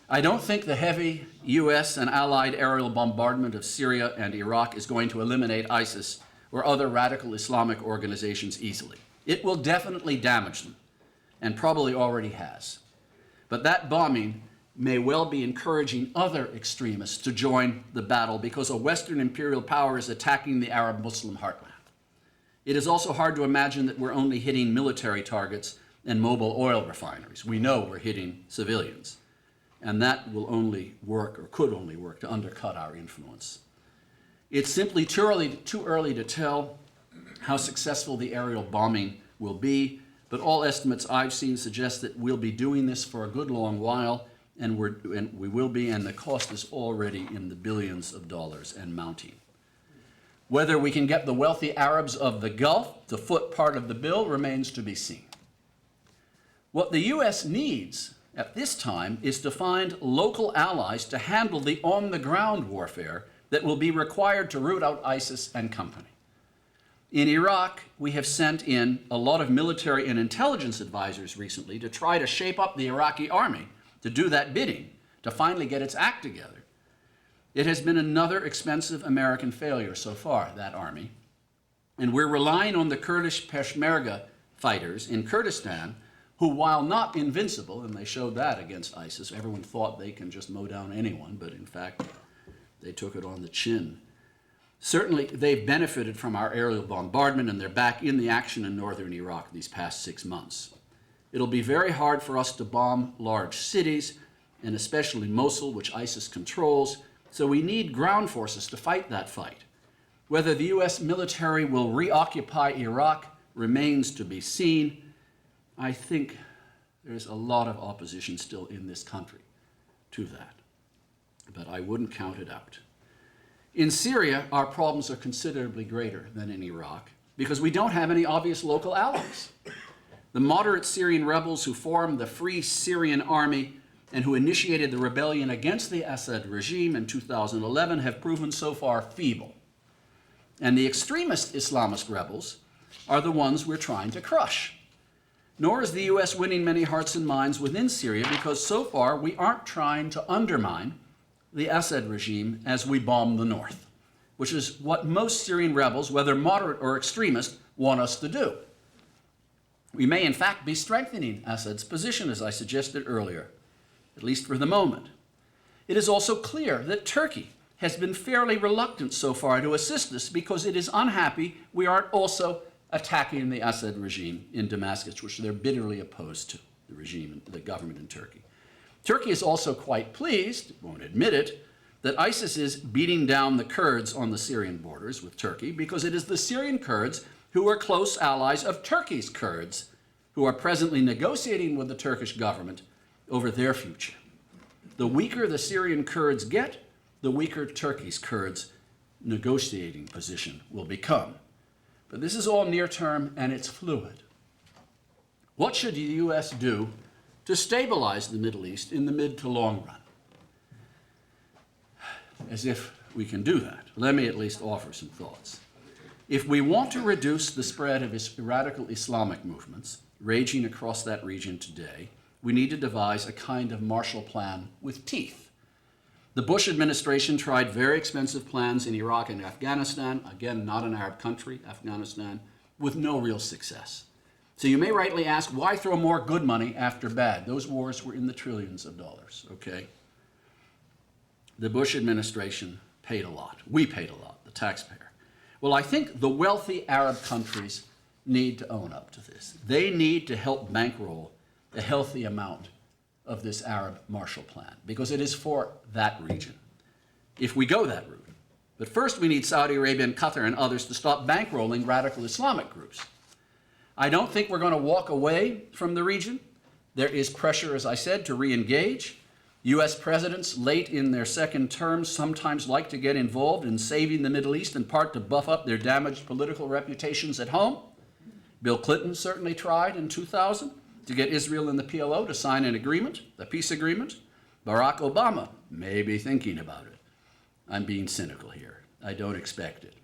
I don't think the heavy US and allied aerial bombardment of Syria and Iraq is going to eliminate ISIS or other radical Islamic organizations easily. It will definitely damage them, and probably already has. But that bombing may well be encouraging other extremists to join the battle, because a Western imperial power is attacking the Arab Muslim heartland. It is also hard to imagine that we're only hitting military targets and mobile oil refineries. We know we're hitting civilians, and that will only work, or could only work, to undercut our influence. It's simply too early to tell how successful the aerial bombing will be, but all estimates I've seen suggest that we'll be doing this for a good long while, and we will be, and the cost is already in the billions of dollars and mounting. Whether we can get the wealthy Arabs of the Gulf to foot part of the bill remains to be seen. What the US needs at this time is to find local allies to handle the on-the-ground warfare that will be required to root out ISIS and company. In Iraq, we have sent in a lot of military and intelligence advisors recently to try to shape up the Iraqi army to do that bidding, to finally get its act together. It has been another expensive American failure so far, that army. And we're relying on the Kurdish Peshmerga fighters in Kurdistan, who, while not invincible, and they showed that against ISIS, everyone thought they can just mow down anyone, but in fact, they took it on the chin. Certainly, they've benefited from our aerial bombardment, and they're back in the action in northern Iraq these past 6 months. It'll be very hard for us to bomb large cities, and especially Mosul, which ISIS controls, so we need ground forces to fight that fight. Whether the US military will reoccupy Iraq remains to be seen. I think there's a lot of opposition still in this country to that, but I wouldn't count it out. In Syria, our problems are considerably greater than in Iraq because we don't have any obvious local allies. The moderate Syrian rebels who formed the Free Syrian Army and who initiated the rebellion against the Assad regime in 2011 have proven so far feeble. And the extremist Islamist rebels are the ones we're trying to crush. Nor is the US winning many hearts and minds within Syria, because so far we aren't trying to undermine the Assad regime as we bomb the north, which is what most Syrian rebels, whether moderate or extremist, want us to do. We may in fact be strengthening Assad's position, as I suggested earlier, at least for the moment. It is also clear that Turkey has been fairly reluctant so far to assist us because it is unhappy we aren't also attacking the Assad regime in Damascus, which they're bitterly opposed to, the regime, the government in Turkey. Turkey is also quite pleased, won't admit it, that ISIS is beating down the Kurds on the Syrian borders with Turkey because it is the Syrian Kurds who are close allies of Turkey's Kurds who are presently negotiating with the Turkish government over their future. The weaker the Syrian Kurds get, the weaker Turkey's Kurds' negotiating position will become. But this is all near term and it's fluid. What should the U.S. do to stabilize the Middle East in the mid to long run? As if we can do that, let me at least offer some thoughts. If we want to reduce the spread of radical Islamic movements raging across that region today, we need to devise a kind of Marshall Plan with teeth. The Bush administration tried very expensive plans in Iraq and Afghanistan, again, not an Arab country, Afghanistan, with no real success. So you may rightly ask, why throw more good money after bad? Those wars were in the trillions of dollars, okay? The Bush administration paid a lot. We paid a lot, the taxpayer. Well, I think the wealthy Arab countries need to own up to this. They need to help bankroll a healthy amount of this Arab Marshall Plan, because it is for that region, if we go that route. But first we need Saudi Arabia and Qatar and others to stop bankrolling radical Islamic groups. I don't think we're going to walk away from the region. There is pressure, as I said, to re-engage. U.S. presidents late in their second terms sometimes like to get involved in saving the Middle East, in part to buff up their damaged political reputations at home. Bill Clinton certainly tried in 2000 to get Israel and the PLO to sign an agreement, a peace agreement. Barack Obama may be thinking about it. I'm being cynical here. I don't expect it.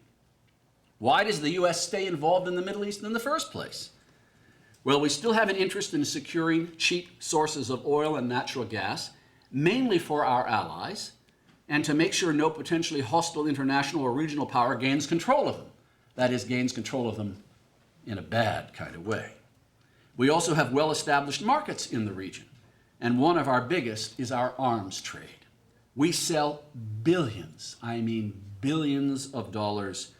Why does the U.S. stay involved in the Middle East in the first place? Well, we still have an interest in securing cheap sources of oil and natural gas, mainly for our allies, and to make sure no potentially hostile international or regional power gains control of them. That is, gains control of them in a bad kind of way. We also have well-established markets in the region, and one of our biggest is our arms trade. We sell billions, I mean billions of dollars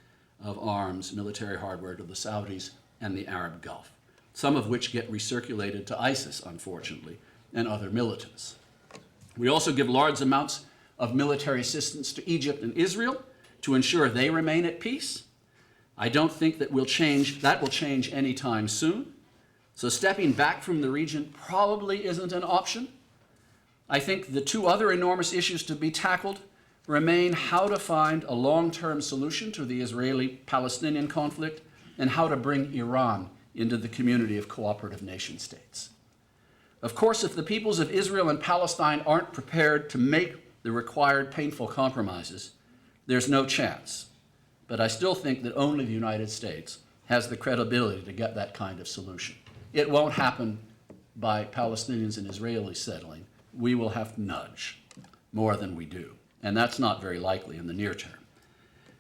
of arms, military hardware to the Saudis and the Arab Gulf, some of which get recirculated to ISIS, unfortunately, and other militants. We also give large amounts of military assistance to Egypt and Israel to ensure they remain at peace. I don't think that will change anytime soon. So stepping back from the region probably isn't an option. I think the two other enormous issues to be tackled remain how to find a long-term solution to the Israeli-Palestinian conflict and how to bring Iran into the community of cooperative nation states. Of course, if the peoples of Israel and Palestine aren't prepared to make the required painful compromises, there's no chance. But I still think that only the United States has the credibility to get that kind of solution. It won't happen by Palestinians and Israelis settling. We will have to nudge more than we do. And that's not very likely in the near term.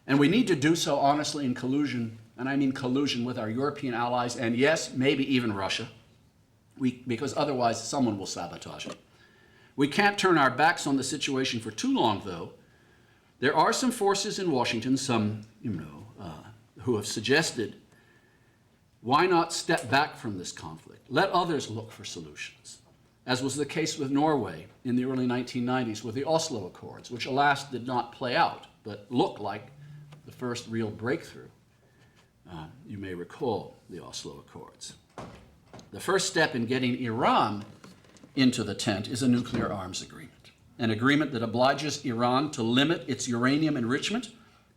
And we need to do so honestly in collusion, and I mean collusion with our European allies, and yes, maybe even Russia, because otherwise someone will sabotage it. We can't turn our backs on the situation for too long, though. There are some forces in Washington, who have suggested, why not step back from this conflict? Let others look for solutions, as was the case with Norway in the early 1990s with the Oslo Accords, which alas did not play out, but looked like the first real breakthrough. You may recall the Oslo Accords. The first step in getting Iran into the tent is a nuclear arms agreement, an agreement that obliges Iran to limit its uranium enrichment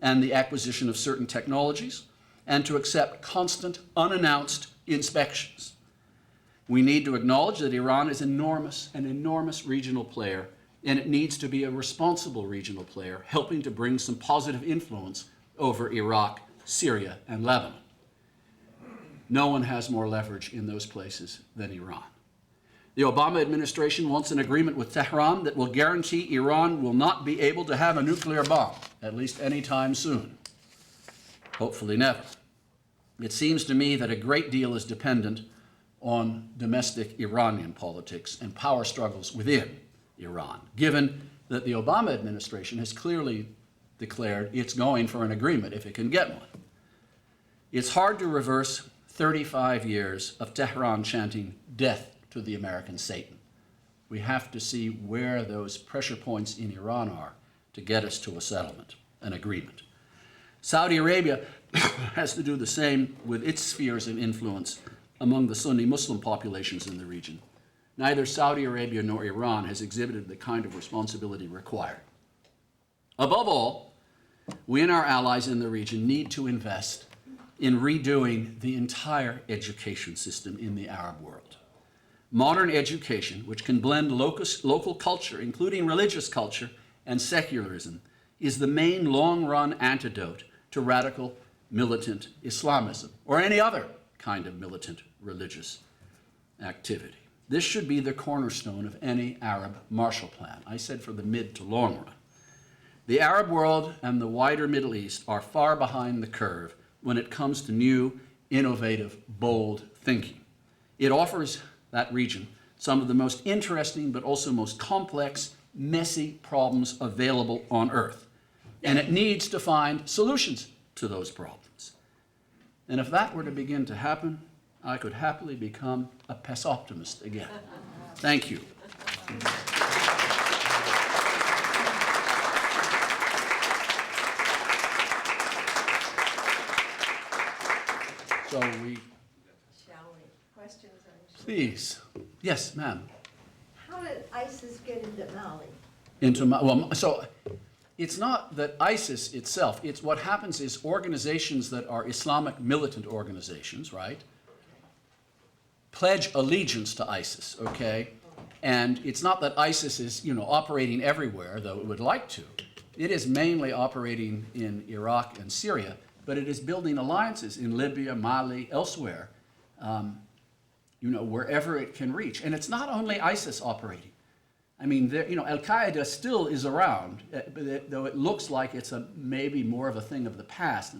and the acquisition of certain technologies, and to accept constant, unannounced inspections. We need to acknowledge that Iran is an enormous regional player, and it needs to be a responsible regional player, helping to bring some positive influence over Iraq, Syria, and Lebanon. No one has more leverage in those places than Iran. The Obama administration wants an agreement with Tehran that will guarantee Iran will not be able to have a nuclear bomb, at least anytime soon. Hopefully never. It seems to me that a great deal is dependent on domestic Iranian politics and power struggles within Iran, given that the Obama administration has clearly declared it's going for an agreement if it can get one. It's hard to reverse 35 years of Tehran chanting death to the American Satan. We have to see where those pressure points in Iran are to get us to a settlement, an agreement. Saudi Arabia has to do the same with its spheres of influence among the Sunni Muslim populations in the region. Neither Saudi Arabia nor Iran has exhibited the kind of responsibility required. Above all, we and our allies in the region need to invest in redoing the entire education system in the Arab world. Modern education, which can blend local culture, including religious culture, and secularism, is the main long-run antidote to radical militant Islamism or any other kind of militant religious activity. This should be the cornerstone of any Arab Marshall Plan. I said for the mid to long run. The Arab world and the wider Middle East are far behind the curve when it comes to new, innovative, bold thinking. It offers that region some of the most interesting but also most complex, messy problems available on Earth. And it needs to find solutions to those problems. And if that were to begin to happen, I could happily become a pes-optimist again. Thank you. So we, Shall we? Questions on please. Yes, ma'am. How did ISIS get into Mali? Well, so it's not that ISIS itself, it's what happens is organizations that are Islamic militant organizations, right, pledge allegiance to ISIS, okay? And it's not that ISIS is, operating everywhere, though it would like to. It is mainly operating in Iraq and Syria, but it is building alliances in Libya, Mali, elsewhere, wherever it can reach. And it's not only ISIS operating. I mean, Al-Qaeda still is around, though it looks like it's maybe more of a thing of the past,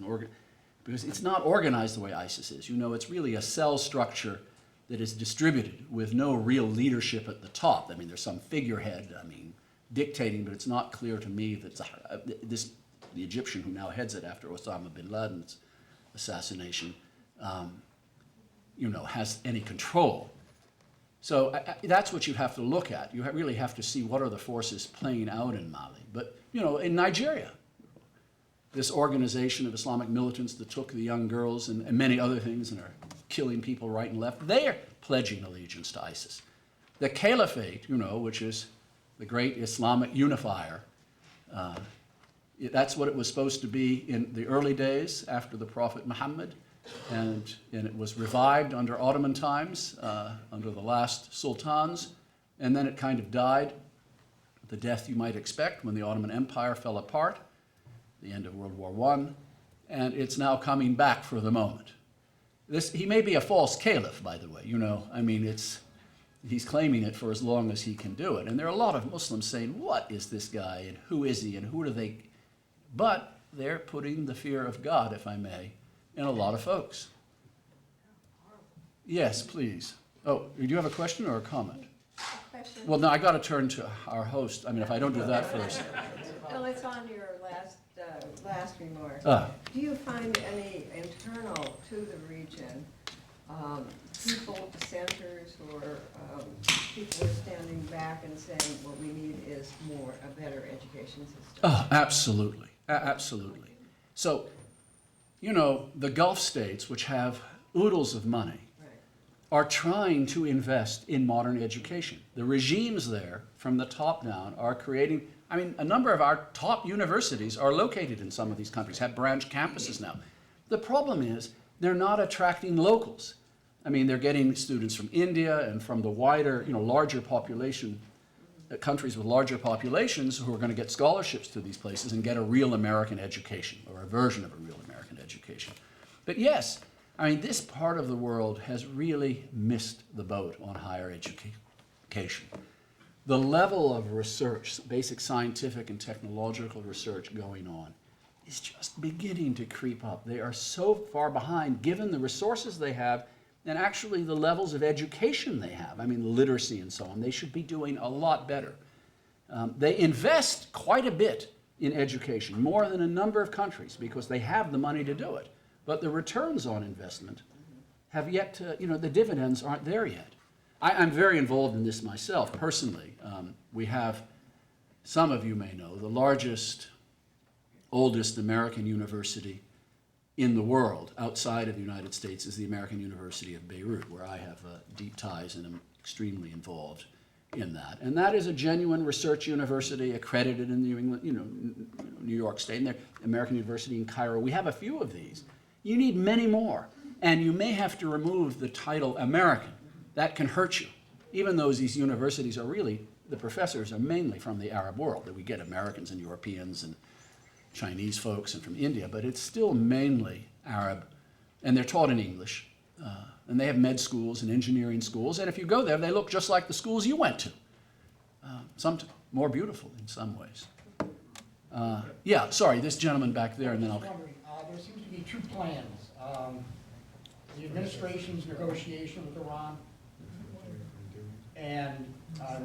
because it's not organized the way ISIS is. It's really a cell structure that is distributed with no real leadership at the top. I mean, there's some figurehead, dictating, but it's not clear to me that the Egyptian who now heads it after Osama bin Laden's assassination, has any control. So that's what you have to look at. You really have to see what are the forces playing out in Mali. But, in Nigeria, this organization of Islamic militants that took the young girls and many other things and are killing people right and left, they are pledging allegiance to ISIS. The Caliphate, which is the great Islamic unifier, that's what it was supposed to be in the early days after the Prophet Muhammad. And it was revived under Ottoman times, under the last sultans, and then it kind of died, the death you might expect when the Ottoman Empire fell apart, the end of World War I, and it's now coming back for the moment. He may be a false caliph, by the way, he's claiming it for as long as he can do it. And there are a lot of Muslims saying, what is this guy, and who is he, and who do they... But they're putting the fear of God, if I may, in a lot of folks. Yes, please. Oh, do you have a question or a comment? question? Well, no, I got to turn to our host. If I don't do that first. Well, it's on your last remark. Ah. Do you find any internal to the region, people, dissenters, or people who are standing back and saying what we need is a better education system? Oh, absolutely. Absolutely. So, the Gulf states, which have oodles of money, are trying to invest in modern education. The regimes there, from the top down, are creating, a number of our top universities are located in some of these countries, have branch campuses now. The problem is they're not attracting locals. They're getting students from India and from the wider, larger population, countries with larger populations who are going to get scholarships to these places and get a real American education, or a version of a real American education. But yes, this part of the world has really missed the boat on higher education. The level of research, basic scientific and technological research going on, is just beginning to creep up. They are so far behind, given the resources they have, and actually the levels of education they have. The literacy and so on. They should be doing a lot better. They invest quite a bit in education, more than a number of countries, because they have the money to do it. But the returns on investment have yet to, the dividends aren't there yet. I'm very involved in this myself, personally. We have, some of you may know, the largest, oldest American university in the world outside of the United States is the American University of Beirut, where I have deep ties and am extremely involved in that. And that is a genuine research university accredited in New England, New York State, and the American University in Cairo. We have a few of these. You need many more. And you may have to remove the title American. That can hurt you. Even though these universities are really, the professors are mainly from the Arab world, that we get Americans and Europeans and Chinese folks and from India, but it's still mainly Arab, and they're taught in English. And they have med schools and engineering schools, and if you go there, they look just like the schools you went to. Some more beautiful in some ways. Yeah, sorry, this gentleman back there, and then I'll... There seems to be two plans. The administration's negotiation with Iran and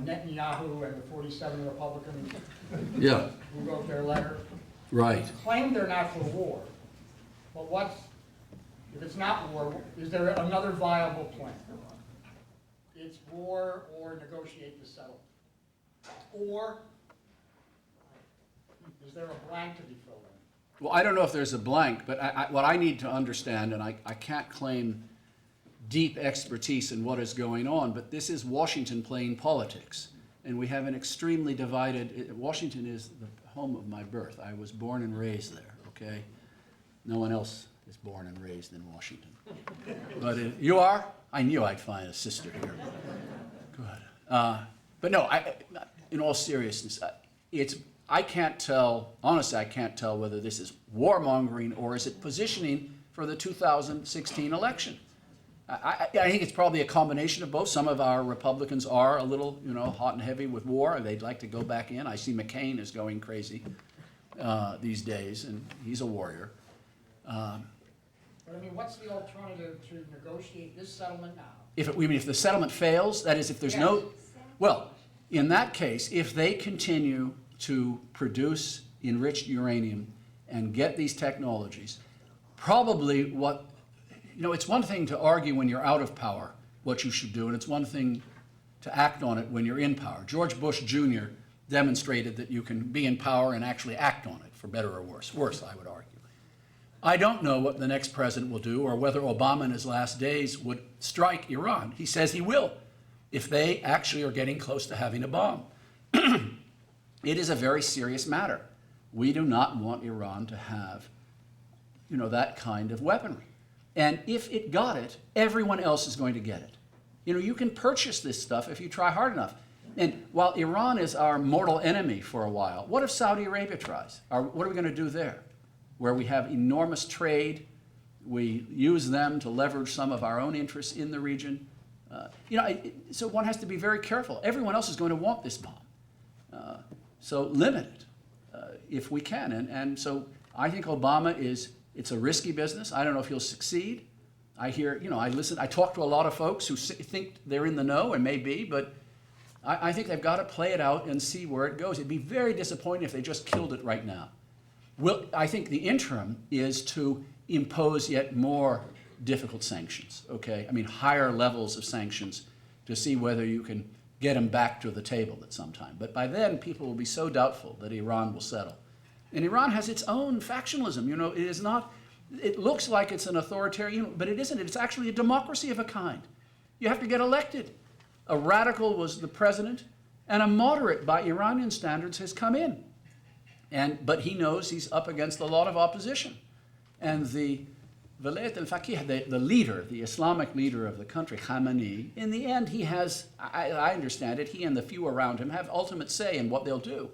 Netanyahu and the 47 Republicans Yeah, who wrote their letter right. claim they're not for war. But if it's not war, is there another viable plan? It's war or negotiate the settlement. Or is there a blank to be filled in? Well, I don't know if there's a blank, but what I need to understand, and I can't claim deep expertise in what is going on, but this is Washington playing politics. And we have an extremely divided, Washington is the home of my birth. I was born and raised there, okay? No one else is born and raised in Washington. But you are? I knew I'd find a sister here. Good. But no, in all seriousness, I can't tell, honestly, I can't tell whether this is warmongering or is it positioning for the 2016 election. I think it's probably a combination of both. Some of our Republicans are a little, hot and heavy with war. They'd like to go back in. I see McCain is going crazy these days, and he's a warrior. But I mean, what's the alternative to negotiate this settlement now? If the settlement fails, that is, if there's no, well, in that case, if they continue to produce enriched uranium and get these technologies, probably it's one thing to argue when you're out of power what you should do, and it's one thing to act on it when you're in power. George Bush Jr. demonstrated that you can be in power and actually act on it, for better or worse. Worse, I would argue. I don't know what the next president will do or whether Obama in his last days would strike Iran. He says he will, if they actually are getting close to having a bomb. It is a very serious matter. We do not want Iran to have, that kind of weaponry. And if it got it, everyone else is going to get it. You can purchase this stuff if you try hard enough. And while Iran is our mortal enemy for a while, what if Saudi Arabia tries? What are we going to do there? Where we have enormous trade, we use them to leverage some of our own interests in the region. So one has to be very careful. Everyone else is going to want this bomb. So limit it if we can. And so I think Obama it's a risky business. I don't know if he'll succeed. I hear, I talk to a lot of folks who think they're in the know, and may be, but I think they've got to play it out and see where it goes. It'd be very disappointing if they just killed it right now. I think the interim is to impose yet more difficult sanctions, okay? I mean, higher levels of sanctions to see whether you can get them back to the table at some time. But by then, people will be so doubtful that Iran will settle. And Iran has its own factionalism. It is not, it looks like it's an authoritarian, but it isn't. It's actually a democracy of a kind. You have to get elected. A radical was the president, and a moderate by Iranian standards has come in. But he knows he's up against a lot of opposition. And the Velayat al-Faqih, the leader, the Islamic leader of the country, Khamenei, in the end he has, I understand it, he and the few around him have ultimate say in what they'll do.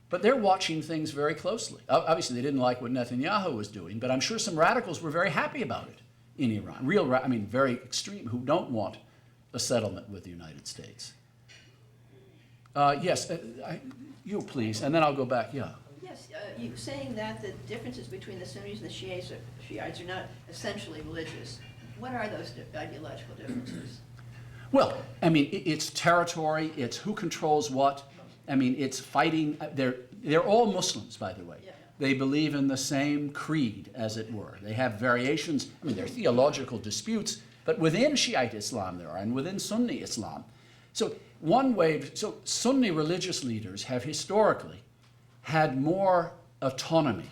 But they're watching things very closely. Obviously, they didn't like what Netanyahu was doing, but I'm sure some radicals were very happy about it in Iran. Very extreme, who don't want a settlement with the United States. Yes, you please, and then I'll go back, yeah. Yes, you saying that the differences between the Sunnis and the Shiites are not essentially religious. What are those ideological differences? Well, it's territory, it's who controls what. I mean, it's fighting, they're all Muslims, by the way. Yeah. They believe in the same creed, as it were. They have variations, I mean, there are theological disputes, but within Shiite Islam there are, and within Sunni Islam. So so Sunni religious leaders have historically had more autonomy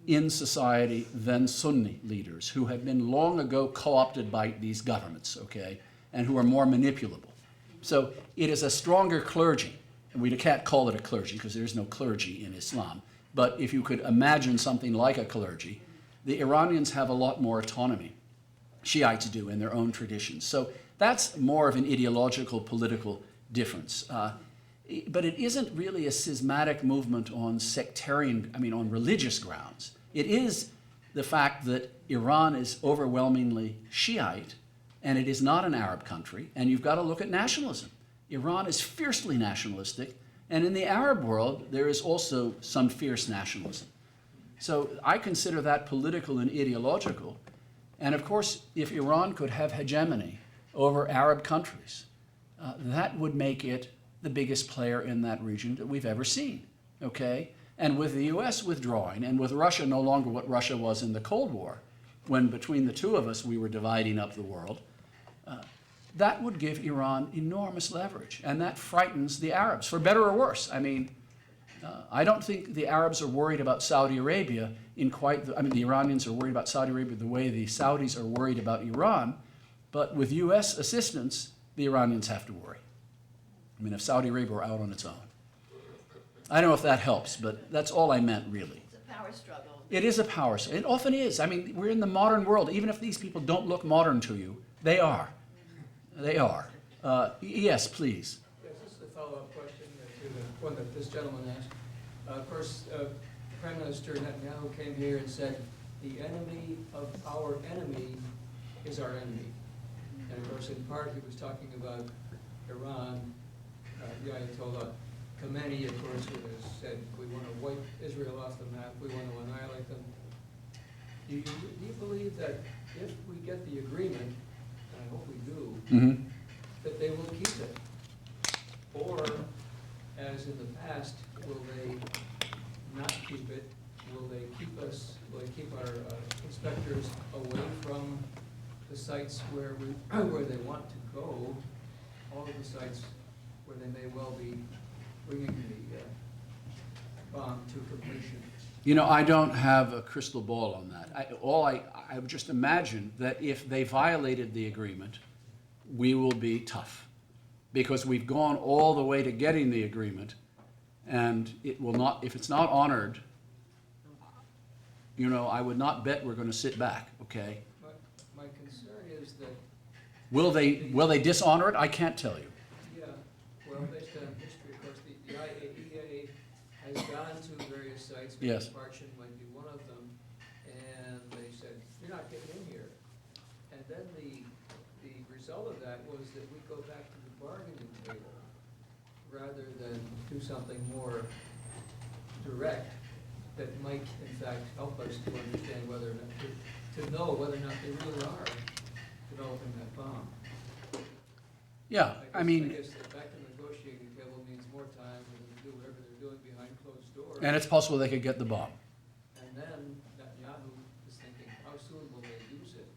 in society than Sunni leaders, who have been long ago co-opted by these governments, okay, and who are more manipulable. So it is a stronger clergy, and we can't call it a clergy because there is no clergy in Islam, but if you could imagine something like a clergy, the Iranians have a lot more autonomy. Shiites do in their own traditions. So that's more of an ideological, political difference. But it isn't really a schismatic movement on on religious grounds. It is the fact that Iran is overwhelmingly Shiite, and it is not an Arab country, and you've got to look at nationalism. Iran is fiercely nationalistic, and in the Arab world, there is also some fierce nationalism. So I consider that political and ideological. And of course, if Iran could have hegemony over Arab countries, that would make it the biggest player in that region that we've ever seen, okay? And with the US withdrawing, and with Russia no longer what Russia was in the Cold War, when between the two of us we were dividing up the world, that would give Iran enormous leverage. And that frightens the Arabs, for better or worse. I mean, I don't think the Arabs are worried about Saudi Arabia the Iranians are worried about Saudi Arabia the way the Saudis are worried about Iran, but with US assistance, the Iranians have to worry. I mean, if Saudi Arabia were out on its own. I don't know if that helps, but that's all I meant, really. It's a power struggle. It is a power struggle. It often is. I mean, we're in the modern world. Even if these people don't look modern to you, they are. They are. Yes, please. Yes, this is a follow-up question to the one that this gentleman asked. Of course, Prime Minister Netanyahu came here and said, the enemy of our enemy is our enemy. And of course, in part, he was talking about Iran. The Ayatollah Khomeini, of course, who has said, we want to wipe Israel off the map, we want to annihilate them. Do you believe that if we get the agreement, and I hope we do, that they will keep it? Or, as in the past, will they not keep it? Will they keep our inspectors away from the sites where they want to go, all of the sites where they may well be bringing the bomb to completion? You know, I don't have a crystal ball on that. I would just imagine that if they violated the agreement, we will be tough, because we've gone all the way to getting the agreement, and it will not. If it's not honored, you know, I would not bet we're going to sit back. Okay. My concern is that Will they dishonor it? I can't tell you. yeah, well, based on history, of course, the IAEA has gone to various sites. Yes. Parchin might be one of them, and they said, you're not getting in here. And then the result of that was that we go back to the bargaining table rather than do something more direct that might, in fact, help us to understand whether or not, to know whether or not they really are developing that bomb. Yeah, I mean, guess that back to the negotiating table means more time for them to do whatever they're doing behind closed doors. and it's possible they could get the bomb. And then Netanyahu is thinking, how soon will they use it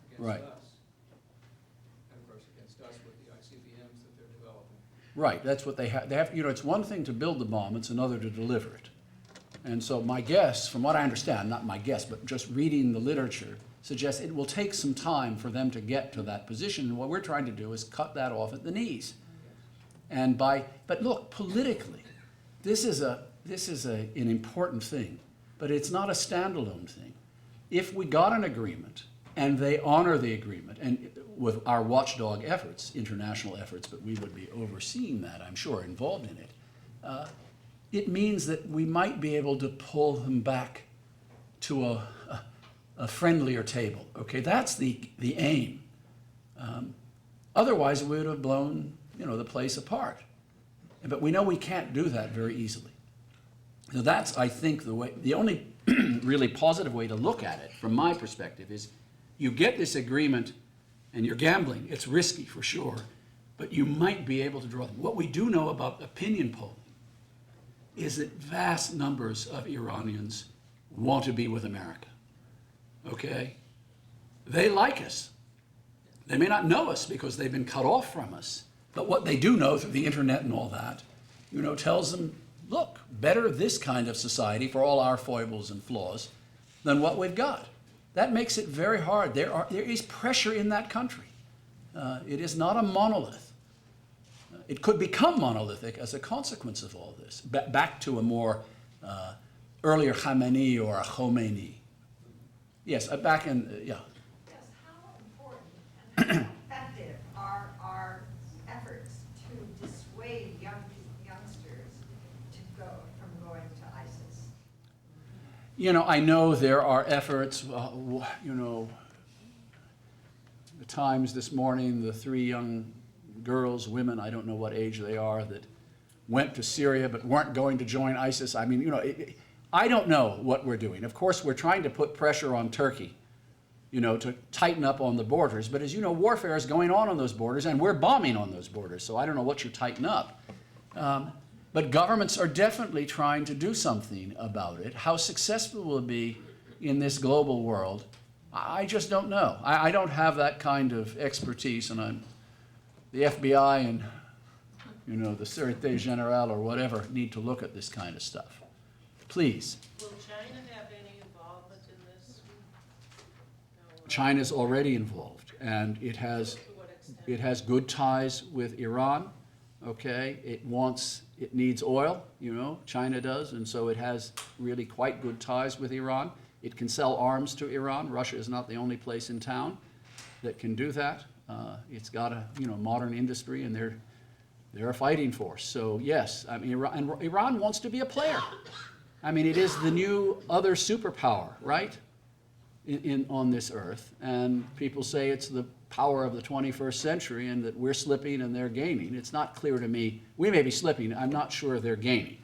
against Right. us? And of course, against us with the ICBMs that they're developing. Right, that's what they have. They have. You know, it's one thing to build the bomb; it's another to deliver it. And so, my guess, from what I understand, not my guess, but just reading the literature, suggests it will take some time for them to get to that position. And what we're trying to do is cut that off at the knees. And but look, politically, this is an important thing, but it's not a standalone thing. If we got an agreement and they honor the agreement, and with our watchdog efforts, international efforts, but we would be overseeing that, I'm sure, involved in it, it means that we might be able to pull them back to a friendlier table. Okay, that's the aim. Otherwise, we would have blown, you know, the place apart. But we know we can't do that very easily. So that's, I think, the only really positive way to look at it, from my perspective, is you get this agreement and you're gambling. It's risky for sure, but you might be able to draw them. What we do know about opinion polling is that vast numbers of Iranians want to be with America, okay? They like us. They may not know us because they've been cut off from us, but what they do know through the internet and all that, tells them, look, better this kind of society for all our foibles and flaws than what we've got. That makes it very hard. There is pressure in that country. It is not a monolith. It could become monolithic as a consequence of all this, back to a more earlier Khamenei or a Khomeini. Yes, back in, yeah. Yes, how important and how effective are our efforts to dissuade youngsters from going to ISIS? I know there are efforts, the Times this morning, the 3 young girls, women, I don't know what age they are, that went to Syria but weren't going to join ISIS. I mean, I don't know what we're doing. Of course, we're trying to put pressure on Turkey, to tighten up on the borders. But as you know, warfare is going on those borders, and we're bombing on those borders. So I don't know what you tighten up. But governments are definitely trying to do something about it. How successful will it be in this global world? I just don't know. I don't have that kind of expertise, and the FBI and the Sûreté Générale or whatever need to look at this kind of stuff. Please. Will China have any involvement in this? No. China's already involved, and it has good ties with Iran. Okay, it needs oil, China does, and so it has really quite good ties with Iran. It can sell arms to Iran. Russia is not the only place in town that can do that. It's got a modern industry, and they're a fighting force. So yes, I mean, Iran wants to be a player. I mean, it is the new other superpower, right, on this earth. And people say it's the power of the 21st century and that we're slipping and they're gaining. It's not clear to me. We may be slipping. I'm not sure they're gaining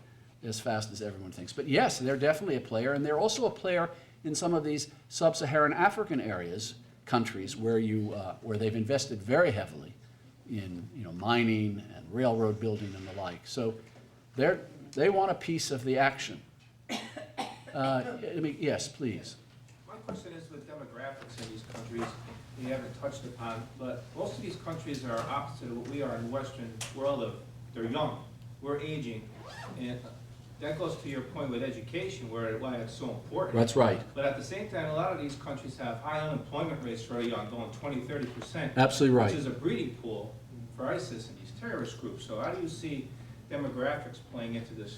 as fast as everyone thinks. But yes, they're definitely a player. And they're also a player in some of these sub-Saharan African countries where they've invested very heavily in mining and railroad building and the like. So they want a piece of the action. Yes, please. My question is with demographics in these countries, you haven't touched upon, but most of these countries are opposite of what we are in the Western world. They're young, we're aging, and that goes to your point with education, why it's so important. That's right. But at the same time, a lot of these countries have high unemployment rates very young, going 20–30%. Absolutely right. Which is a breeding pool for ISIS and these terrorist groups. So how do you see demographics playing into the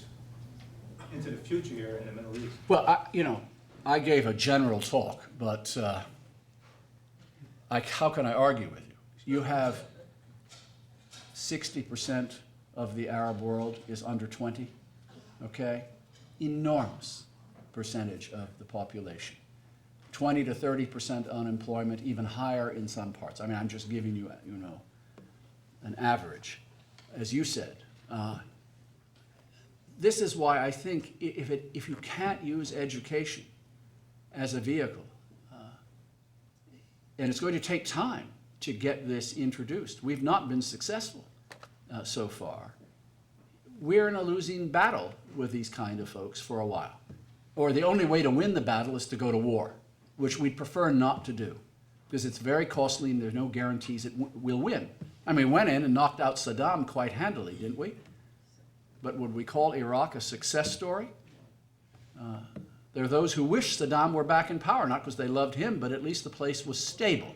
future here in the Middle East? Well, I gave a general talk, but how can I argue with you? You have 60% of the Arab world is under 20, okay? Enormous percentage of the population. 20 to 30% unemployment, even higher in some parts. I mean, I'm just giving you, an average. As you said, this is why I think if you can't use education as a vehicle, and it's going to take time to get this introduced. We've not been successful so far. We're in a losing battle with these kind of folks for a while. Or the only way to win the battle is to go to war, which we'd prefer not to do, because it's very costly and there's no guarantees it we'll win. I mean, we went in and knocked out Saddam quite handily, didn't we? But would we call Iraq a success story? There are those who wish Saddam were back in power, not because they loved him, but at least the place was stable.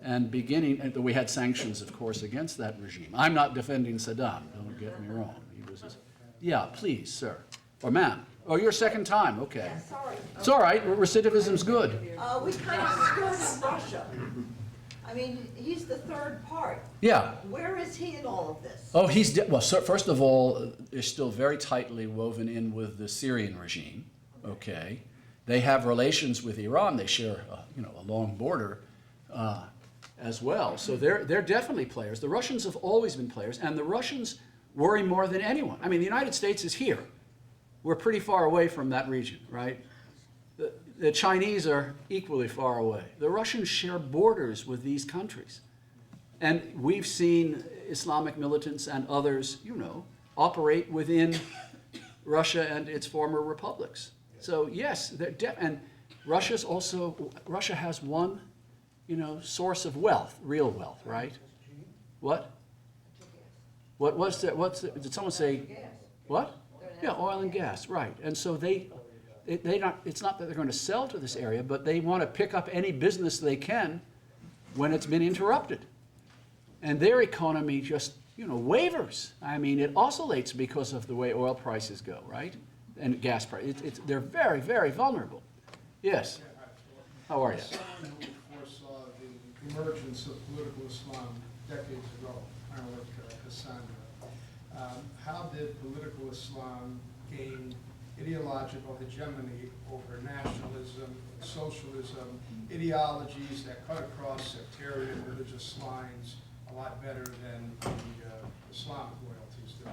And we had sanctions, of course, against that regime. I'm not defending Saddam, don't get me wrong. Yeah, please, sir. Or ma'am. Oh, your second time, okay. Yeah, sorry. It's all right, recidivism's good. We kind of skirted Russia. I mean, he's the third part. Yeah. Where is he in all of this? Oh, well, first of all, they're still very tightly woven in with the Syrian regime, okay? They have relations with Iran. They share, a long border as well. So they're definitely players. The Russians have always been players, and the Russians worry more than anyone. I mean, the United States is here. We're pretty far away from that region, right? The Chinese are equally far away. The Russians share borders with these countries. And we've seen Islamic militants and others, you know, operate within Russia and its former republics. So yes, and Russia has one, you know, source of wealth, real wealth, right? What? What was that? Did someone say? What? Yeah, oil and gas, right. And so they not. It's not that they're going to sell to this area, but they want to pick up any business they can when it's been interrupted. And their economy just, you know, wavers. I mean, it oscillates because of the way oil prices go, right? And gas prices. They're very, very vulnerable. Yes. How are you? As someone who foresaw the emergence of political Islam decades ago, I worked at Cassandra. How did political Islam gain ideological hegemony over nationalism, socialism, ideologies that cut across sectarian religious lines a lot better than the Islamic loyalties do?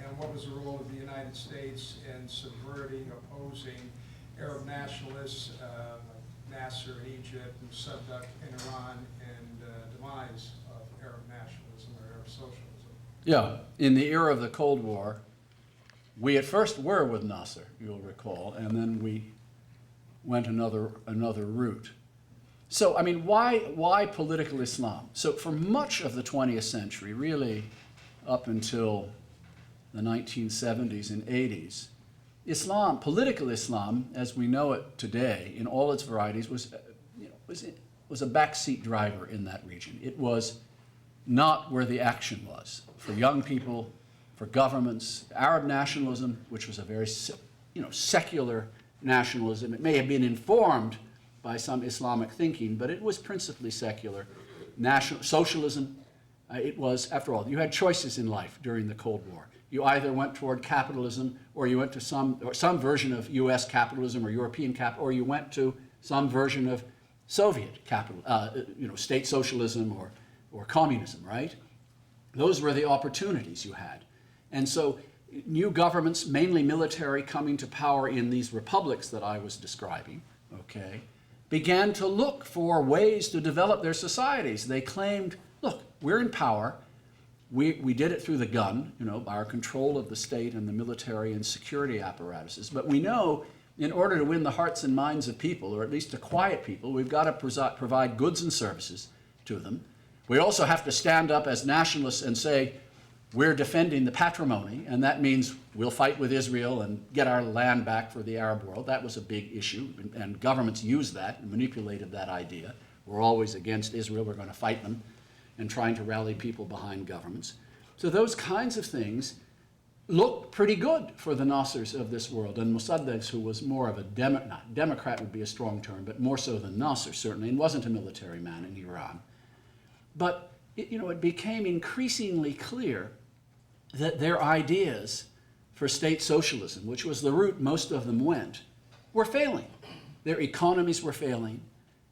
And what was the role of the United States in subverting, opposing Arab nationalists like Nasser in Egypt, Mossadegh in Iran, and demise of Arab nationalism or Arab socialism? Yeah, in the era of the Cold War, we at first were with Nasser, you'll recall, and then we went another route. So, I mean, why political Islam? So for much of the 20th century, really up until the 1970s and 80s, Islam, political Islam, as we know it today, in all its varieties, was a backseat driver in that region. It was not where the action was. For young people, for governments, Arab nationalism, which was a very, secular nationalism. It may have been informed by some Islamic thinking, but it was principally secular. Socialism, it was, after all, you had choices in life during the Cold War. You either went toward capitalism, or you went to some version of U.S. capitalism or European capital, or you went to some version of Soviet capital, state socialism or communism, right? Those were the opportunities you had. And so new governments, mainly military, coming to power in these republics that I was describing, okay, began to look for ways to develop their societies. They claimed, look, we're in power. We did it through the gun, by our control of the state and the military and security apparatuses. But we know in order to win the hearts and minds of people, or at least to quiet people, we've got to provide goods and services to them. We also have to stand up as nationalists and say, we're defending the patrimony, and that means we'll fight with Israel and get our land back for the Arab world. That was a big issue, and governments used that and manipulated that idea. We're always against Israel, we're going to fight them, and trying to rally people behind governments. So those kinds of things looked pretty good for the Nassers of this world, and Mossadegh, who was more of a Democrat would be a strong term, but more so than Nasser, certainly, and wasn't a military man in Iran. But it became increasingly clear that their ideas for state socialism, which was the route most of them went, were failing. Their economies were failing.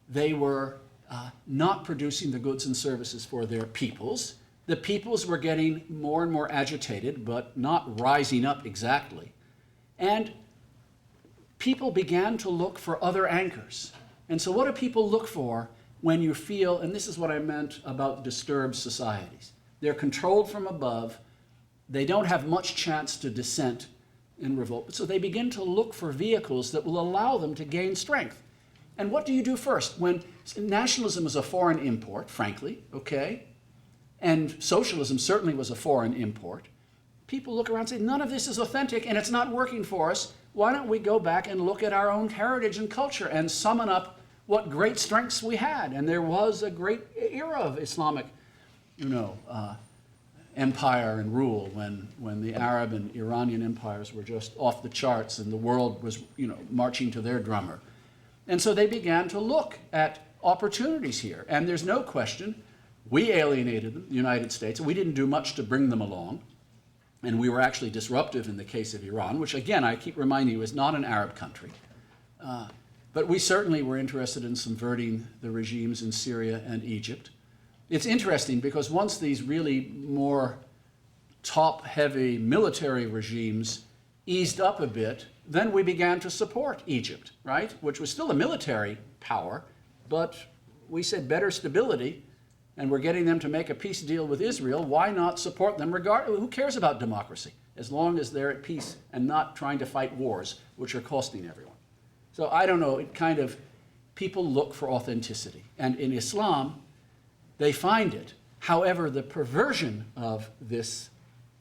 They were not producing the goods and services for their peoples. The peoples were getting more and more agitated, but not rising up exactly. And people began to look for other anchors. And so what do people look for when you feel, and this is what I meant about disturbed societies. They're controlled from above. They don't have much chance to dissent and revolt. So they begin to look for vehicles that will allow them to gain strength. And what do you do first? When nationalism is a foreign import, frankly, okay, and socialism certainly was a foreign import, people look around and say, none of this is authentic and it's not working for us. Why don't we go back and look at our own heritage and culture and summon up what great strengths we had? And there was a great era of Islamic, empire and rule when the Arab and Iranian empires were just off the charts and the world was, marching to their drummer. And so they began to look at opportunities here. And there's no question, we alienated them, the United States. We didn't do much to bring them along. And we were actually disruptive in the case of Iran, which again, I keep reminding you, is not an Arab country. But we certainly were interested in subverting the regimes in Syria and Egypt. It's interesting because once these really more top-heavy military regimes eased up a bit, then we began to support Egypt, right? Which was still a military power, but we said better stability and we're getting them to make a peace deal with Israel, why not support them who cares about democracy, as long as they're at peace and not trying to fight wars, which are costing everyone. So I don't know, it kind of, people look for authenticity. And in Islam, they find it. However, the perversion of this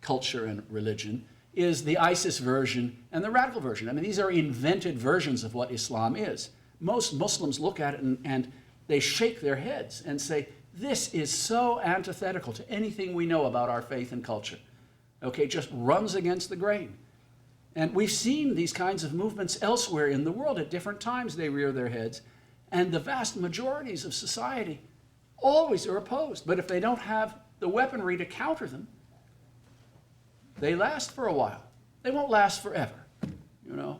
culture and religion is the ISIS version and the radical version. I mean, these are invented versions of what Islam is. Most Muslims look at it and they shake their heads and say, this is so antithetical to anything we know about our faith and culture. Okay, just runs against the grain. And we've seen these kinds of movements elsewhere in the world. At different times they rear their heads. And the vast majorities of society always are opposed. But if they don't have the weaponry to counter them, they last for a while. They won't last forever, you know.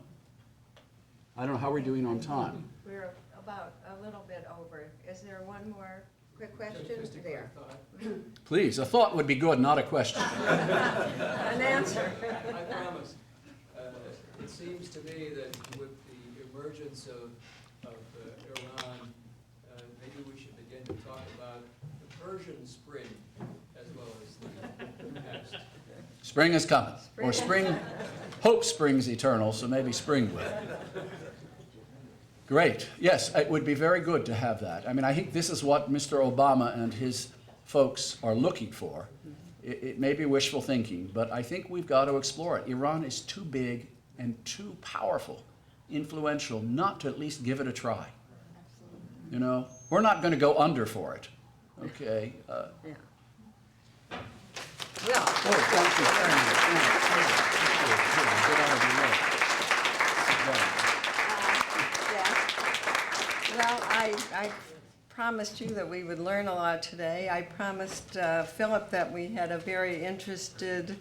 I don't know how we're doing on time. We're about a little bit over. Is there one more quick question? Just a quick There. thought. Please, a thought would be good, not a question. An answer. I promise. It seems to me that with the emergence of Iran, maybe we should begin to talk about the Persian Spring as well as the past. Spring is coming. Or spring, hope springs eternal, so maybe spring will. Great. Yes, it would be very good to have that. I mean, I think this is what Mr. Obama and his folks are looking for. It may be wishful thinking, but I think we've got to explore it. Iran is too big and too powerful, influential, not to at least give it a try. You know, we're not going to go under for it. Okay. Yeah. Well, Oh, thank you very much. Get out of your way. Sit down. well, I promised you that we would learn a lot today. I promised Philip that we had a very interested,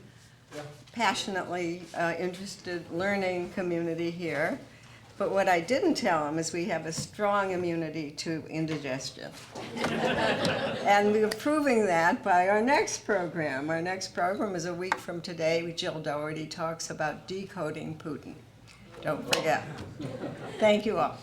passionately interested learning community here. But what I didn't tell him is we have a strong immunity to indigestion. And we're proving that by our next program. Our next program is a week from today. Jill Doherty talks about decoding Putin. Don't forget. Thank you all.